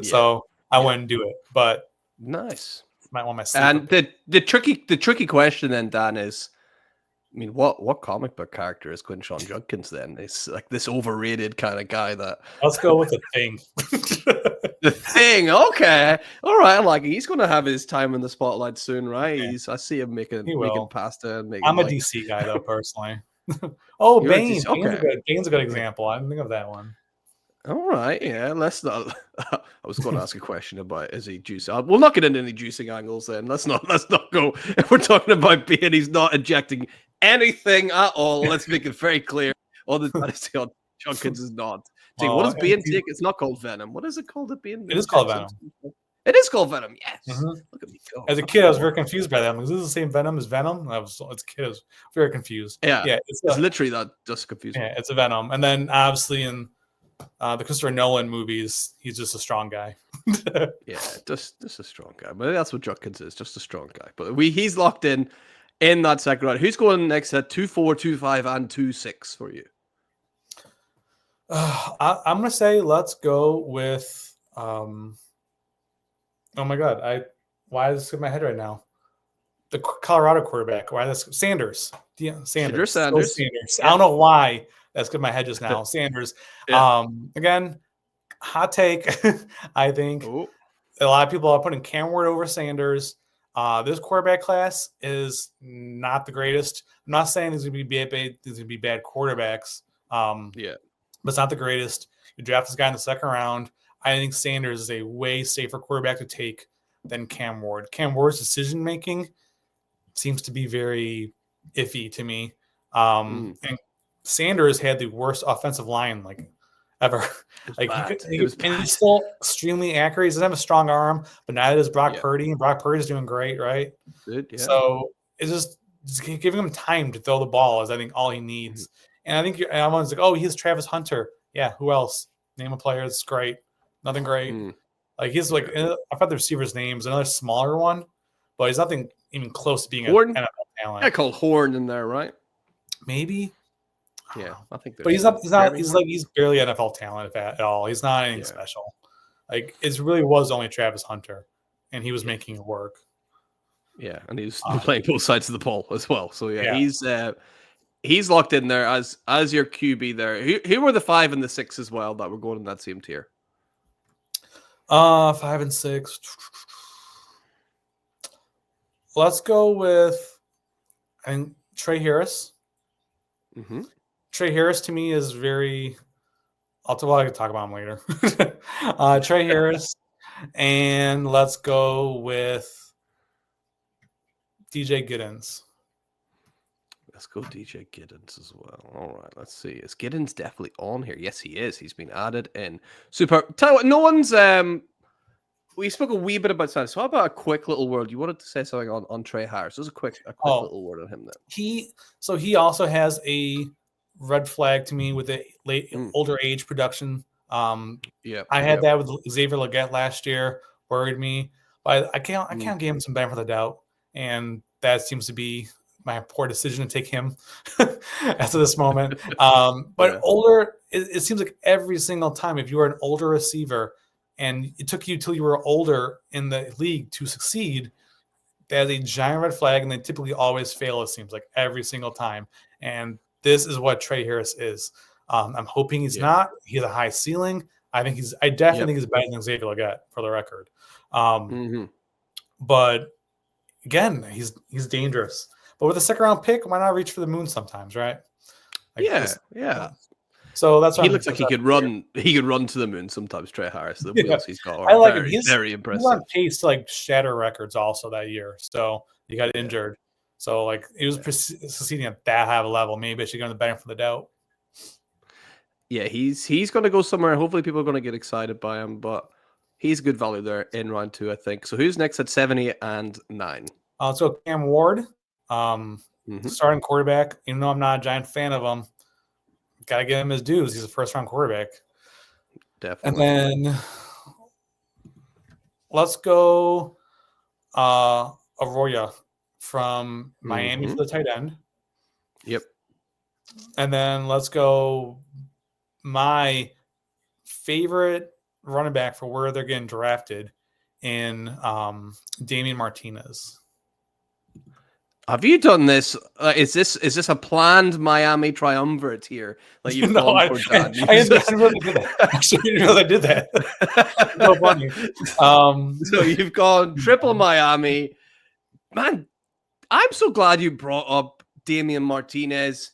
So I wouldn't do it. But nice. might want my sleeper. And the tricky question then, Dan, is, I mean, what comic book character is Quinshon Judkins then? It's like this overrated kind of guy that. Let's go with the Thing. The Thing, okay, all right. I like it. He's going to have his time in the spotlight soon, right? Yeah. I see him making pasta. And I'm a DC guy though, personally. Oh, You're Bane. Okay. Bane's a good example. I didn't think of that one. All right, yeah. Let's not. I was going to ask a question about is he juicing? We'll not get into any juicing angles then. Let's not go. If we're talking about Bane, he's not injecting anything at all. Let's make it very clear. All the Dynasty Judkins is not. What does Bane take? It's not called Venom. What is it called? It is called Venom. It is called Venom. Yes. Mm-hmm. Look at me go. As a kid, I was very confused by that. Is this the same Venom as Venom? As a kid, I was very confused. Yeah. It's literally that just confusing. Yeah, it's a Venom. And then obviously in the Christopher Nolan movies, he's just a strong guy. Yeah, just a strong guy. But that's what Judkins is, just a strong guy. But he's locked in that second round. Who's going next at 2-4, 2-5, and 2-6 for you? I'm gonna say let's go with. Oh my God! Why is this in my head right now? The Colorado quarterback. Why this Sanders? Yeah, Sanders. Yeah. I don't know why that's in my head just now. Sanders. Yeah. Again, hot take. I think a lot of people are putting Cam Ward over Sanders. This quarterback class is not the greatest. I'm not saying there's gonna be bad quarterbacks. But it's not the greatest. You draft this guy in the second round. I think Sanders is a way safer quarterback to take than Cam Ward. Cam Ward's decision making seems to be very iffy to me. And Sanders had the worst offensive line ever. He's still extremely accurate. He doesn't have a strong arm, but neither does Brock Purdy. And Brock Purdy's doing great, right? Good, yeah. So it's just giving him time to throw the ball is, I think, all he needs. And I think everyone's like, oh, he's Travis Hunter. Yeah, who else? Name a player that's great. Nothing great. He's I forgot the receiver's names. Another smaller one, but he's nothing even close to being an NFL talent. I call Horn in there, right? Maybe. Yeah, I think. But he's barely NFL talent at all. He's not anything special. It really was only Travis Hunter, and he was making it work. Yeah, and he was playing both sides of the ball as well. So he's locked in there as your QB there. Who were the 5 and the 6 as well that were going in that same tier? 5 and 6. Let's go with Trey Harris. Mm-hmm. Trey Harris to me is very. I can talk about him later. Trey Harris, and let's go with DJ Giddens. Let's go DJ Giddens as well. All right, let's see. Is Giddens definitely on here? Yes, he is. He's been added in. Super. Tell you what, no one's. We spoke a wee bit about Sanders. So how about a quick little word? You wanted to say something on Trey Harris. Just a quick little word on him then. He also has a red flag to me with the older age production. I had that with Xavier Legette last year. Worried me, but I can't give him some benefit of the doubt, and that seems to be my poor decision to take him as of this moment. But older, it seems like every single time, if you are an older receiver and it took you till you were older in the league to succeed, that is a giant red flag, and they typically always fail, it seems like, every single time. And this is what Trey Harris is. I'm hoping he's not. He has a high ceiling. I definitely think he's better than Xavier Legette, for the record. But again, he's dangerous. But with a second round pick, why not reach for the moon sometimes, right? So that's why he looks like he could run. He could run to the moon sometimes. Trey Harris, the wheels he's got are I like very, him. Very impressive. He's on pace to shatter records also that year. So he got injured. So he was succeeding at that high of a level. Maybe I should go in the benefit of the doubt. Yeah, he's going to go somewhere. Hopefully, people are going to get excited by him. But he's good value there in round 2, I think. So who's next at 7, 8, and 9? So Cam Ward, starting quarterback. Even though I'm not a giant fan of him, gotta give him his dues. He's a first-round quarterback. Definitely. And then let's go Arroyo from Miami for the tight end. Yep. And then let's go my favorite running back for where they're getting drafted in Damian Martinez. Have you done this? Is this a planned Miami triumvirate here? Like you've gone for Dan? I didn't really do that. Actually, I didn't realize I did that. So funny. So you've gone triple Miami. Man, I'm so glad you brought up Damian Martinez.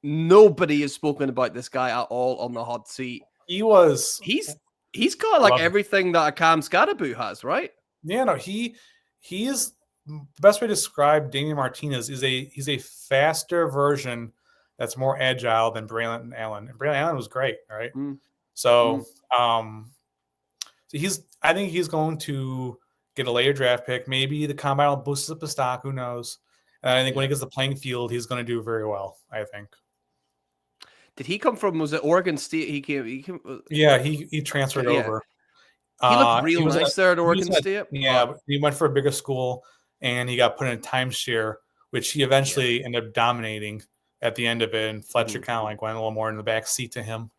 Nobody has spoken about this guy at all on the hot seat. He's got like everything that a Cam Scadaboo has, right? Yeah, no, he is. The best way to describe Damian Martinez is he's a faster version that's more agile than Braylon Allen. And Braylon Allen was great, right? So, I think he's going to get a later draft pick. Maybe the combine will boost up his stock. Who knows? And I think when he gets the playing field, he's going to do very well, I think. Did he come from? Was it Oregon State? He came. Yeah, he transferred over. He looked real nice there at Oregon State. Yeah, he went for a bigger school. And he got put in a timeshare, which he eventually ended up dominating at the end of it. And Fletcher kind of like went a little more in the back seat to him,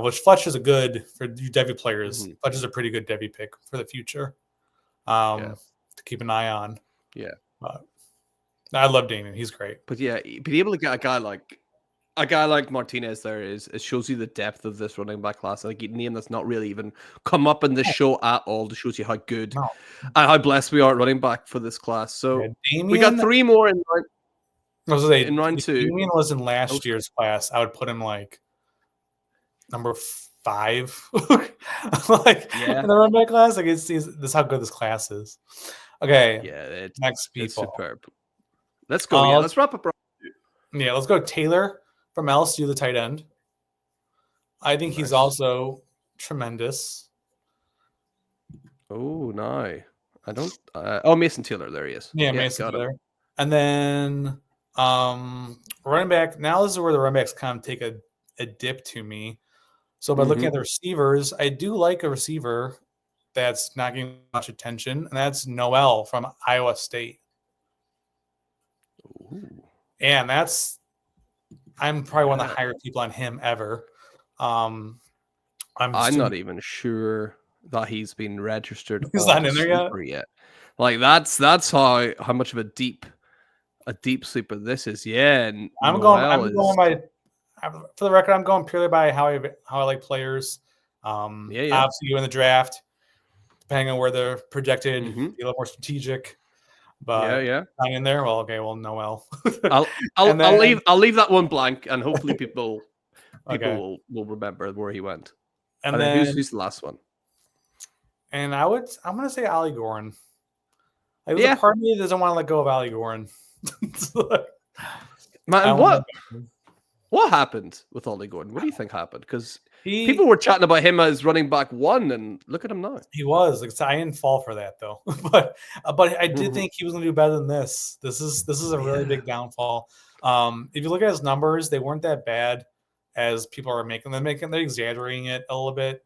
which Fletcher's a good for you Devy players. Fletcher's a pretty good Devy pick for the future to keep an eye on. Yeah. I love Damian. He's great. But yeah, be able to get a guy like Martinez there it shows you the depth of this running back class. Like a name that's not really even come up in this show at all. To shows you how good and how blessed we are at running back for this class. So we got 3 more in round 2. Damian was in last year's class. I would put him like number 5, like in the running back class. Like this is how good this class is. Okay, next people. It's superb. Let's go. Let's wrap up. Yeah, let's go. Taylor from LSU, the tight end. I think he's also tremendous. Oh, no. I don't... Mason Taylor. There he is. Yeah, Mason Taylor. And then running back. Now this is where the running backs kind of take a dip to me. So by looking at the receivers, I do like a receiver that's not getting much attention, and that's Noel from Iowa State. Ooh. And I'm probably one of the higher people on him ever. I'm not even sure that he's been registered. He's not in there yet. Like that's how much of a deep sleeper this is. Yeah, and I'm going by, for the record, I'm going purely by how I like players. Obviously, you in the draft, depending on where they're projected, be a little more strategic. But not in there. Well, okay. Well, Noel. I'll leave that one blank, and hopefully people will remember where he went. And then who's the last one? And I'm gonna say Ollie Gorin. Like, there's a part of me that doesn't want to let go of Ollie Gorin. Man, what happened with Ollie Gordon? What do you think happened? Because people were chatting about him as running back 1, and look at him now. He was. Like, I didn't fall for that though, but I did think he was going to do better than this. This is a really big downfall. If you look at his numbers, they weren't that bad as people are making them. They're exaggerating it a little bit.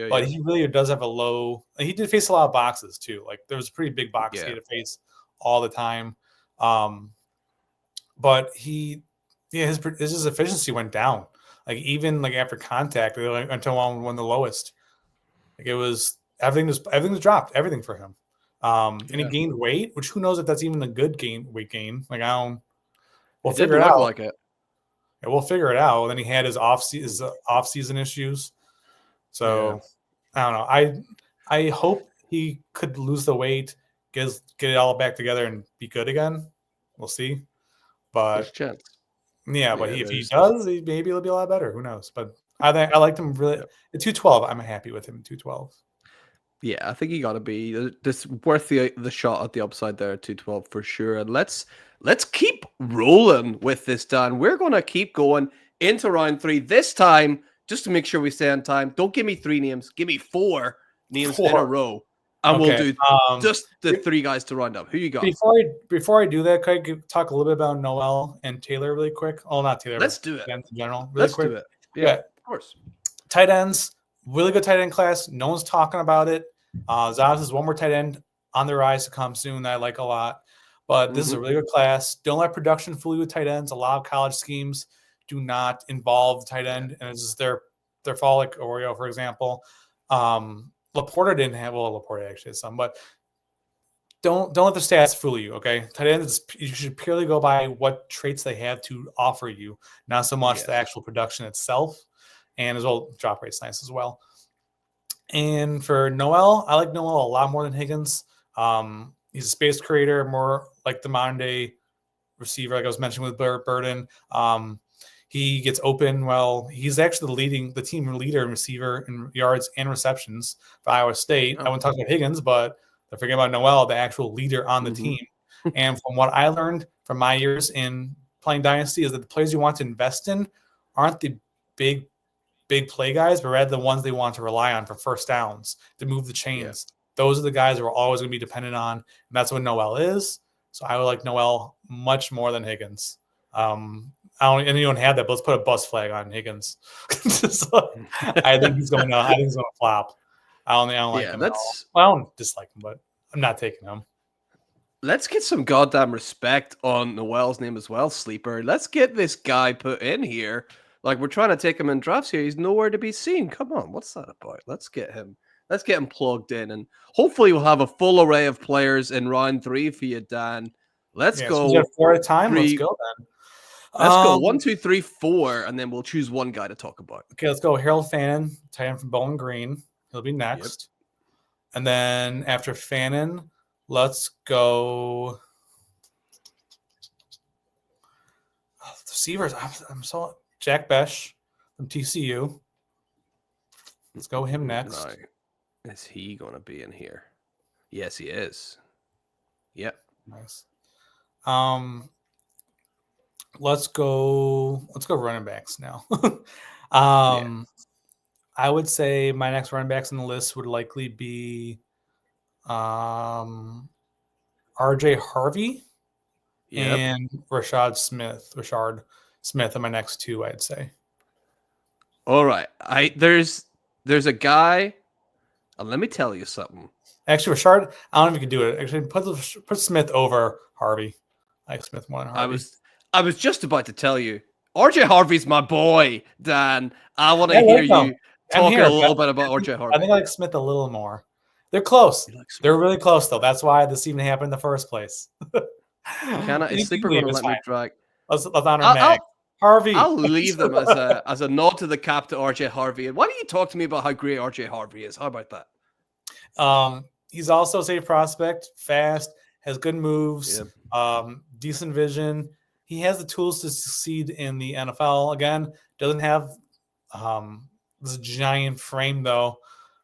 But he really does have a low. He did face a lot of boxes too. Like there was a pretty big box he had to face all the time. But his efficiency went down. Like even like after contact, until one of the lowest. Like it was everything was dropped. Everything for him. And he gained weight, which who knows if that's even a good weight gain. Like we'll figure it out. Like it. Yeah, we'll figure it out. And then he had his off-season issues. So I don't know. I hope he could lose the weight, get it all back together, and be good again. We'll see. But there's a chance. Yeah, but if he does, maybe it'll be a lot better. Who knows? But I think I liked him really. At 212, I'm happy with him at 212. Yeah, I think he got to be this worth the shot at the upside there at 212 for sure. And let's keep rolling with this, Dan. We're gonna keep going into round 3 this time. Just to make sure we stay on time, don't give me 3 names. Give me 4 names in a row, and we'll do just the 3 guys to round up. Who you got? Before I do that, could I talk a little bit about Noel and Taylor really quick? Oh, not Taylor. Let's do it. In general, really quick. Do it. Yeah, of course. Tight ends, really good tight end class. No one's talking about it. Zaz is one more tight end on the rise to come soon that I like a lot. But this is a really good class. Don't let production fool you with tight ends. A lot of college schemes do not involve the tight end, and it's just their fall, like Oreo, for example. Laporta didn't have, well, Laporta actually has some, but don't let the stats fool you, okay? Tight ends, you should purely go by what traits they have to offer you, not so much the actual production itself. And as well, drop rate's nice as well. And for Noel, I like Noel a lot more than Higgins. He's a space creator, more like the modern day receiver, like I was mentioning with Burden. He gets open well. He's actually the team leader in receiver in yards and receptions for Iowa State. I wouldn't talk about Higgins, but they're forgetting about Noel, the actual leader on the team. And from what I learned from my years in playing Dynasty is that the players you want to invest in aren't the big play guys, but rather the ones they want to rely on for first downs to move the chains. Yeah. Those are the guys that we're always going to be dependent on, and that's what Noel is. So I would like Noel much more than Higgins. Anyone had that, but let's put a bust flag on Higgins. So, I think he's going to flop. I don't like him at all. Well, I don't dislike him, but I'm not taking him. Let's get some goddamn respect on Noel's name as well, Sleeper. Let's get this guy put in here. Like, we're trying to take him in drafts here. He's nowhere to be seen. Come on, what's that about? Let's get him plugged in, and hopefully we'll have a full array of players in round 3 for you, Dan. Let's go. So 4 at a time. Let's go then. Let's go 1, 2, 3, 4, and then we'll choose one guy to talk about. Okay, let's go. Harold Fannin, tight end from Bowling Green. He'll be next. Yep. And then after Fannin, let's go. The receivers. I'm so. Jack Besh from TCU. Let's go him next. Right. Is he going to be in here? Yes, he is. Yep. Nice. Let's go running backs now. I would say my next running backs on the list would likely be RJ Harvey and Rashard Smith are my next 2, I'd say. All right. There's a guy, and let me tell you something. Actually, Rashard, I don't know if you can do it. Actually, put Smith over Harvey. I like Smith more than Harvey. I was just about to tell you, RJ Harvey's my boy, Dan. I want to hear you talk a little bit about RJ Harvey. I think I like Smith a little more. They're close. They're really close, though. That's why this even happened in the first place. Is Sleeper going to let me drag? Let's honor Mag. Harvey. I'll leave them as a nod to the cap to RJ Harvey. And why don't you talk to me about how great RJ Harvey is? How about that? He's also a safe prospect, fast, has good moves, decent vision. He has the tools to succeed in the NFL. Again, doesn't have this giant frame though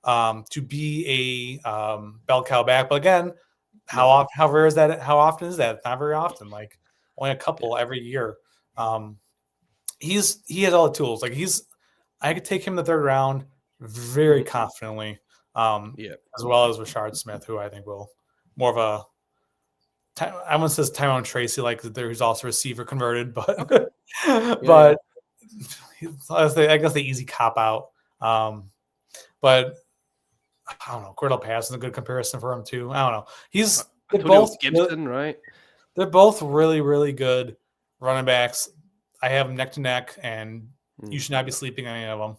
to be a bell cow back. But again, how rare is that? How often is that? Not very often. Like only a couple every year. He has all the tools. Like I could take him in the 3rd round very confidently. As well as Rashard Smith, who I think will more of a. I wouldn't say Tyrone Tracy, like who's also receiver converted, but but I guess the easy cop out. But I don't know. Cordell Patterson is a good comparison for him too. I don't know. They're both Gibson, right? They're both really, really good running backs. I have them neck to neck, and you should not be sleeping on any of them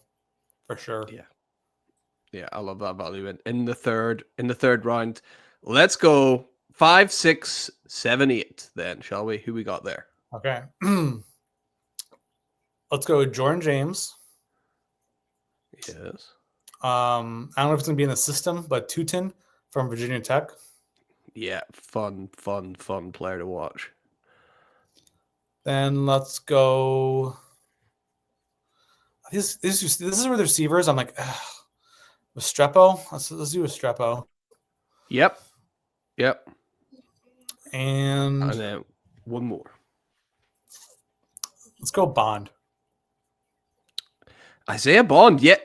for sure. Yeah, I love that value in the third round. Let's go 5, 6, 7, 8. Then shall we? Who we got there? Okay. Let's go with Jordan James. Yes. I don't know if it's gonna be in the system, but Tootin from Virginia Tech. Yeah, fun player to watch. Then let's go. This is where the receivers. I'm like, Restrepo. Let's do Restrepo. Yep. And then one more. Let's go Bond. Isaiah Bond. Yeah,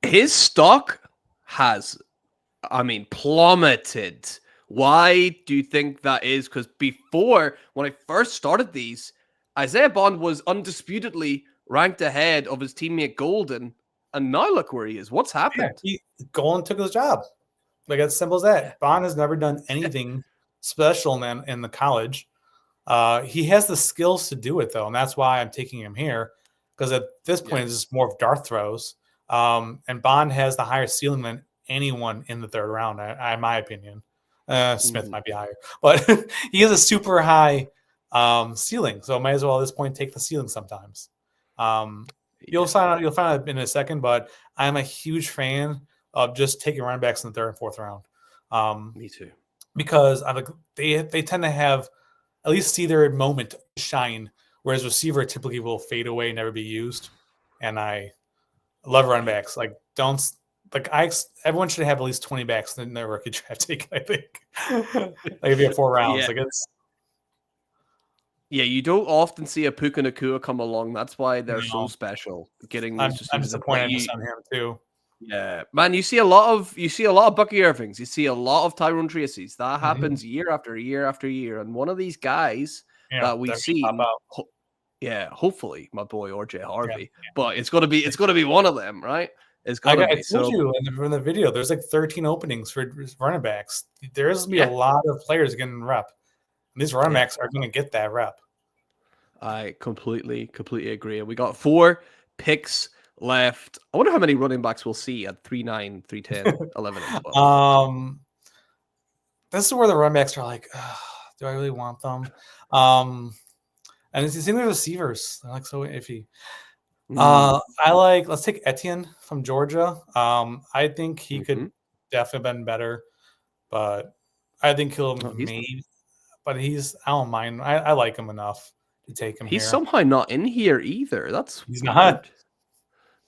his stock has, plummeted. Why do you think that is? Because before, when I first started these, Isaiah Bond was undisputedly ranked ahead of his teammate Golden, and now look where he is. What's happened? Golden took his job. Like, as simple as that. Bond has never done anything special in the college. He has the skills to do it, though, and that's why I'm taking him here, because at this point, it's just more of dart throws. And Bond has the higher ceiling than anyone in the third round, in my opinion. Smith might be higher, but he has a super high ceiling, so might as well at this point take the ceiling sometimes. You'll find out in a second, but I'm a huge fan of just taking running backs in the third and fourth round. Me too. Because they tend to have at least see their moment shine, whereas receiver typically will fade away and never be used. And I love running backs. Like everyone should have at least 20 backs in their rookie draft take. I think like if you have 4 rounds, you don't often see a Puka Nacua come along. That's why they're so special. I'm disappointed on him too. Yeah, man, you see a lot of Bucky Irvings. You see a lot of Tyrone Tracy's. That happens year after year after year. And one of these guys that we see, hopefully my boy RJ Harvey, but it's gonna be one of them, right? It's gonna be. I told you in the video, there's like 13 openings for running backs. There's gonna be a lot of players getting rep. And these running backs are gonna get that rep. I completely agree. And we got 4 picks left. I wonder how many running backs we'll see at 3-9, 3-10, 11, and 12. This is where the running backs are like, do I really want them? And it's the same with receivers. They're like so iffy. Let's take Etienne from Georgia. I think he could definitely been better, but I think he'll but I don't mind. I like him enough to take him. He's somehow not in here either. He's weird. Not.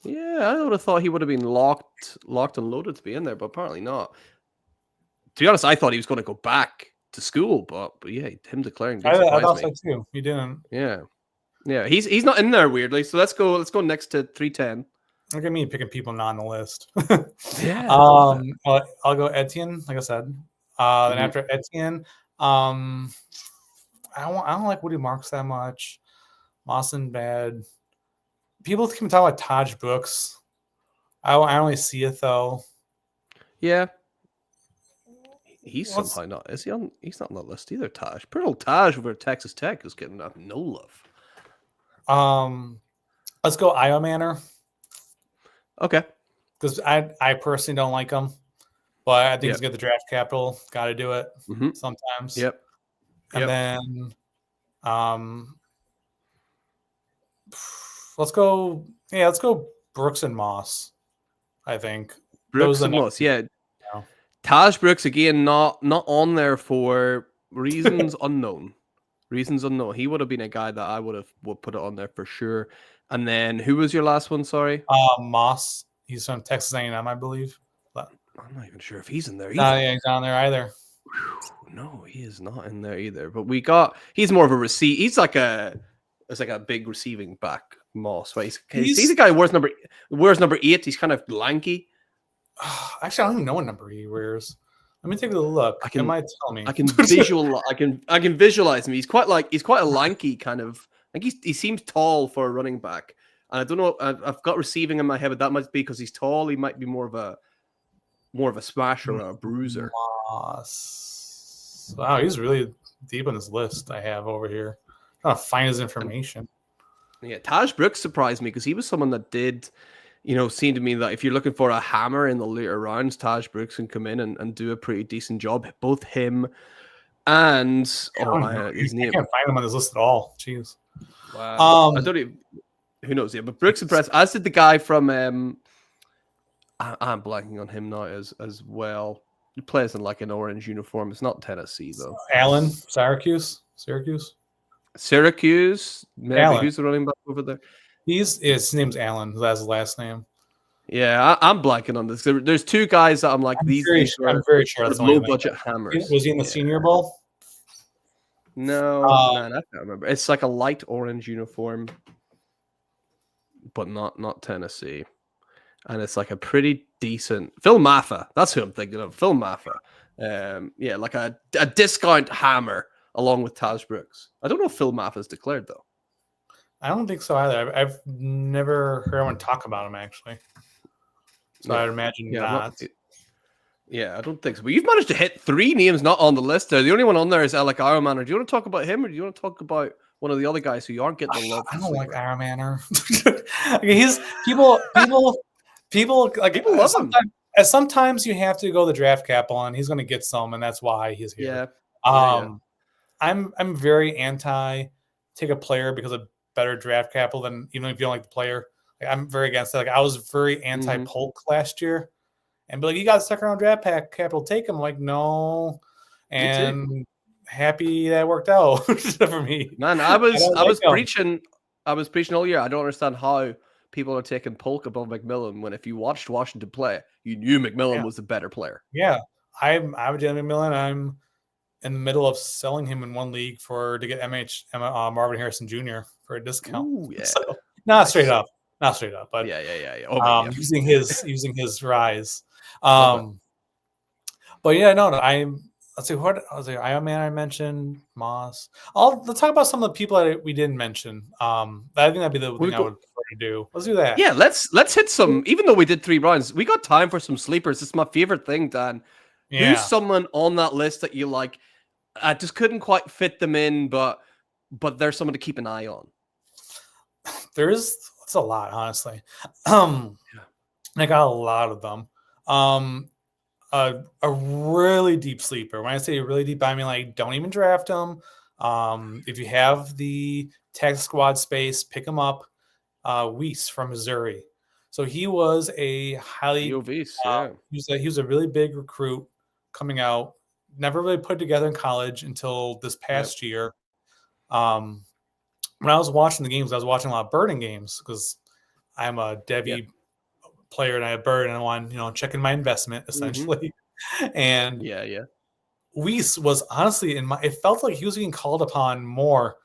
Yeah, I would have thought he would have been locked and loaded to be in there, but apparently not. To be honest, I thought he was going to go back to school, but yeah, him declaring. I thought so too. He didn't. Yeah. He's not in there weirdly. So let's go next to 310. Look at me picking people not on the list. Yeah. I'll go Etienne, like I said. Then after Etienne, I don't like Woody Marks that much. Mawson bad. People keep talking about Taj Brooks. I only see it though. Yeah. He's somehow not. Is he on? He's not on the list either. Taj. Poor old Taj over at Texas Tech is getting no love. Let's go Iowa Manor. Okay. Because I personally don't like him, but I think he's got the draft capital. Got to do it sometimes. Yep. And then, let's go Brooks and Moss. I think Brooks and Moss. Yeah. Taj Brooks again, not on there for reasons unknown. Reasons unknown. He would have been a guy that I would put it on there for sure. And then who was your last one? Sorry, Moss. He's from Texas A&M, I believe. But I'm not even sure if he's in there. He's not on there either. No, he is not in there either. But he's more of a receive. He's like a big receiving back, Moss. Right? He's a guy who wears number 8. He's kind of lanky. Actually, I don't even know what number he wears. Let me take a look. It might tell me. I can visualize him. He's quite a lanky kind of. I think he seems tall for a running back. And I don't know. I've got receiving in my head, but that might be because he's tall. He might be more of a smasher or a bruiser. Wow, he's really deep on this list I have over here. I'm trying to find his information. Yeah, Taj Brooks surprised me because he was someone that did. Seemed to me that if you're looking for a hammer in the later rounds, Taj Brooks can come in and do a pretty decent job. Both him and his name. I can't find him on this list at all. Jeez. Wow. I don't even. Who knows? Yeah, but Brooks impressed. As did the guy from. I'm blanking on him now as well. He plays in like an orange uniform. It's not Tennessee though. Allen, Syracuse. Maybe Allen. Who's the running back over there? His name's Allen. That's his last name. Yeah, I'm blanking on this. There's 2 guys that I'm like, I'm very sure that's low budget hammers. Was he in the Senior Bowl? No, man, I can't remember. It's like a light orange uniform, but not Tennessee. And it's like a pretty decent Phil Maffa. That's who I'm thinking of. Phil Maffa. Like a discount hammer along with Taj Brooks. I don't know if Phil Maffa's declared though. I don't think so either. I've never heard anyone talk about him actually. So I'd imagine not. I don't think so. But you've managed to hit 3 names not on the list there. The only one on there is Alec Ironman. Do you want to talk about him or do you want to talk about one of the other guys who you aren't getting the love? I don't like Ironman. He's people love him. sometimes you have to go the draft capital, and he's going to get some, and that's why he's here. I'm very anti take a player because of better draft capital than even if you don't like the player. Like, I'm very against that. Like I was very anti Polk last year, and be like, you got a second round draft capital, take him. Like no, and happy that worked out for me. Man, I was preaching all year. I don't understand how people are taking Polk above McMillan when if you watched Washington play, you knew McMillan was the better player. Yeah, I'm Jalen McMillan. I'm in the middle of selling him in one league to get Marvin Harrison Jr. for a discount. Ooh, yeah. So, not straight up, but using his rise. But yeah, no, let's see what I was there. Iron Man, I mentioned Moss. Let's talk about some of the people that we didn't mention. I think that'd be the thing I would prefer to do. Let's do that. Yeah, let's hit some. Even though we did 3 rounds, we got time for some sleepers. It's my favorite thing, Dan. Yeah. Who's someone on that list that you like? I just couldn't quite fit them in, but there's someone to keep an eye on. It's a lot, honestly. I got a lot of them. A really deep sleeper. When I say really deep, I mean like don't even draft him. If you have the tax squad space, pick him up. Weiss from Missouri. So he was a highly he was a really big recruit coming out. Never really put together in college until this past year. When I was watching the games, I was watching a lot of birding games because I'm a Debbie player and I have bird and I want checking my investment essentially. And Weiss was honestly it felt like he was being called upon more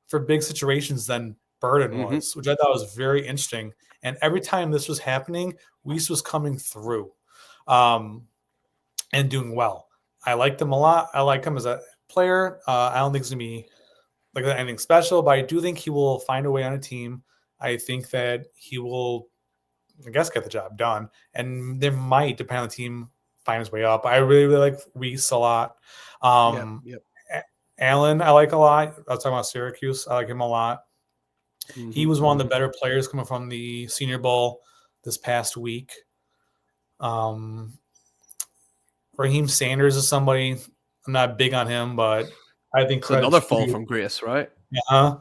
for big situations than Burden was, which I thought was very interesting. And every time this was happening, Weiss was coming through and doing well. I liked him a lot. I like him as a player. I don't think it's going to be like anything special, but I do think he will find a way on a team. I think that he will, I guess, get the job done. And there might, depending on the team, find his way up. I really, really like Weiss a lot. Allen, I like a lot. I was talking about Syracuse. I like him a lot. He was one of the better players coming from the Senior Bowl this past week. Raheem Sanders is somebody I'm not big on him, but I think another fall from grace, right? Yeah,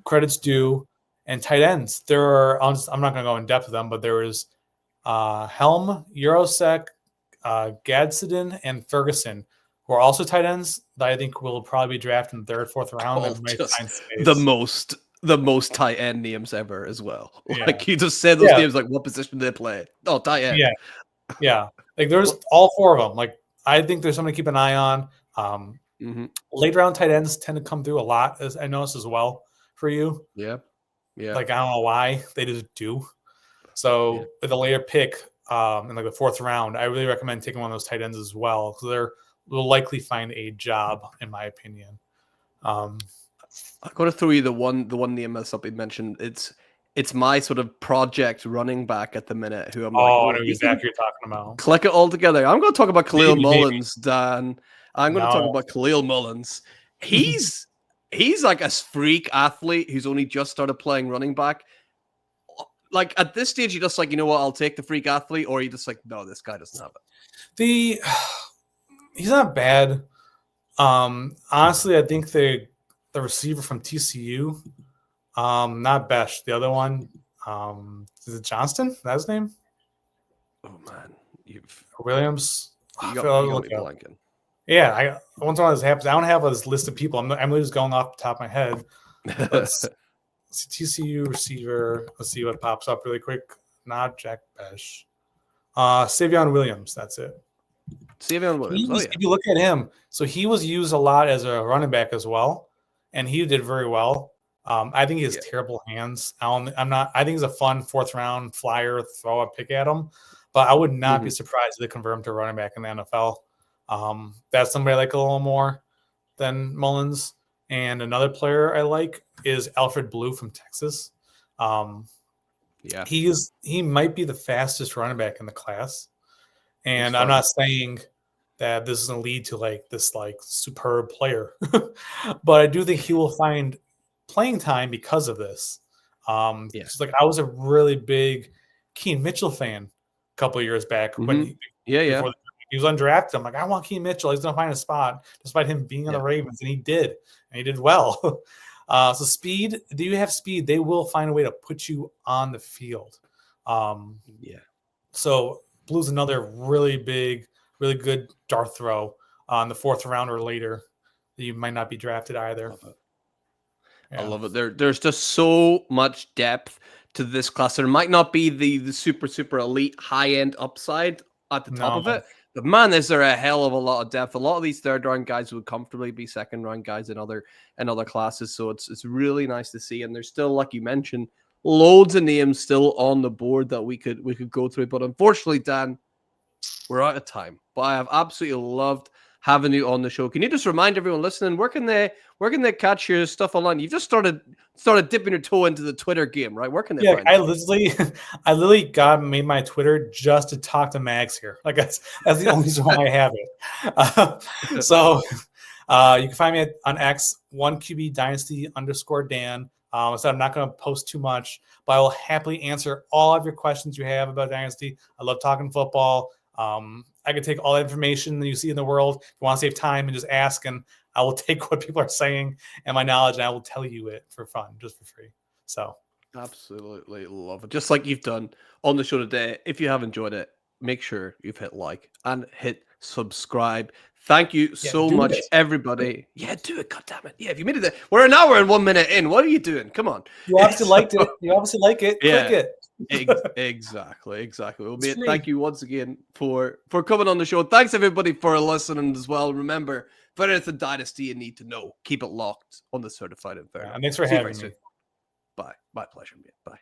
credits due. And tight ends, there are. I'm not going to go in depth with them, but there was Helm, Eurosec, Gadsden, and Ferguson, who are also tight ends that I think will probably be drafted in the 3rd, 4th round. The most tight end names ever as well. Yeah. Like you just said those names, like what position do they play? Oh, tight end. Yeah. Like there's all 4 of them. Like I think there's something to keep an eye on. Late round tight ends tend to come through a lot, as I noticed as well for you. Yeah. Like I don't know why they just do. So with a later pick in like the 4th round, I really recommend taking one of those tight ends as well because they're will likely find a job, in my opinion. I'm going to throw you the one name that's something mentioned. It's my sort of project running back at the minute who I'm like, I know exactly you're talking about. Click it all together. I'm going to talk about Khalil Mullins, Dan. I'm going to talk about Khalil Mullins. He's like a freak athlete who's only just started playing running back. Like at this stage, you just like, you know what, I'll take the freak athlete, or you just like, no, this guy doesn't have it. He's not bad. Honestly, I think the receiver from TCU, not Besh, the other one, is it Johnston? That's his name? Oh man, Williams. You got me blanking. Yeah, once one of this happens, I don't have this list of people. I'm just going off the top of my head. TCU receiver. Let's see what pops up really quick. Not Jack Besh. Savion Williams. That's it. Savion Williams. If you look at him, so he was used a lot as a running back as well, and he did very well. I think he has terrible hands. I think he's a fun 4th round flyer, throw a pick at him, but I would not be surprised if they convert him to running back in the NFL. That's somebody I like a little more than Mullins. And another player I like is Alfred Blue from Texas. He might be the fastest running back in the class. And I'm not saying that this is going to lead to like this like superb player, but I do think he will find playing time because of this. Like I was a really big Keen Mitchell fan couple of years back when before he was undrafted. I'm like, I want Keaton Mitchell. He's going to find a spot despite him being on the Ravens, and he did. And he did well. So speed, do you have speed? They will find a way to put you on the field. So Blue's another really big, really good dart throw on the 4th round or later that you might not be drafted either. I love it. There's just so much depth to this class. There might not be the super elite high end upside at the top of it, but man, is there a hell of a lot of depth. A lot of these 3rd round guys would comfortably be 2nd round guys in other classes. So it's really nice to see. And there's still, like you mentioned, loads of names still on the board that we could go through. But unfortunately, Dan, we're out of time. But I have absolutely loved having you on the show. Can you just remind everyone listening, where can they catch your stuff online? You've just started dipping your toe into the Twitter game, right? Where can they find I literally made my Twitter just to talk to Mags here. Like that's the only reason why I have it. So you can find me on X, 1QB Dynasty _Dan. So I'm not going to post too much, but I will happily answer all of your questions you have about Dynasty. I love talking football. I can take all the information that you see in the world. If you want to save time and just ask, and I will take what people are saying and my knowledge, and I will tell you it for fun, just for free. So absolutely love it. Just like you've done on the show today. If you have enjoyed it, make sure you've hit like and hit subscribe. Thank you so much, everybody. Yeah, do it. God damn it. Yeah, if you made it there. We're an hour and 1 minute in. What are you doing? Come on. You obviously liked it. You obviously like it. Yeah, click it. Exactly. Well, mate, thank you once again for coming on the show. Thanks everybody for listening as well. Remember, if it's a Dynasty you need to know, keep it locked on the Certified Inferno. Thanks for having me. Bye. My pleasure, mate. Bye.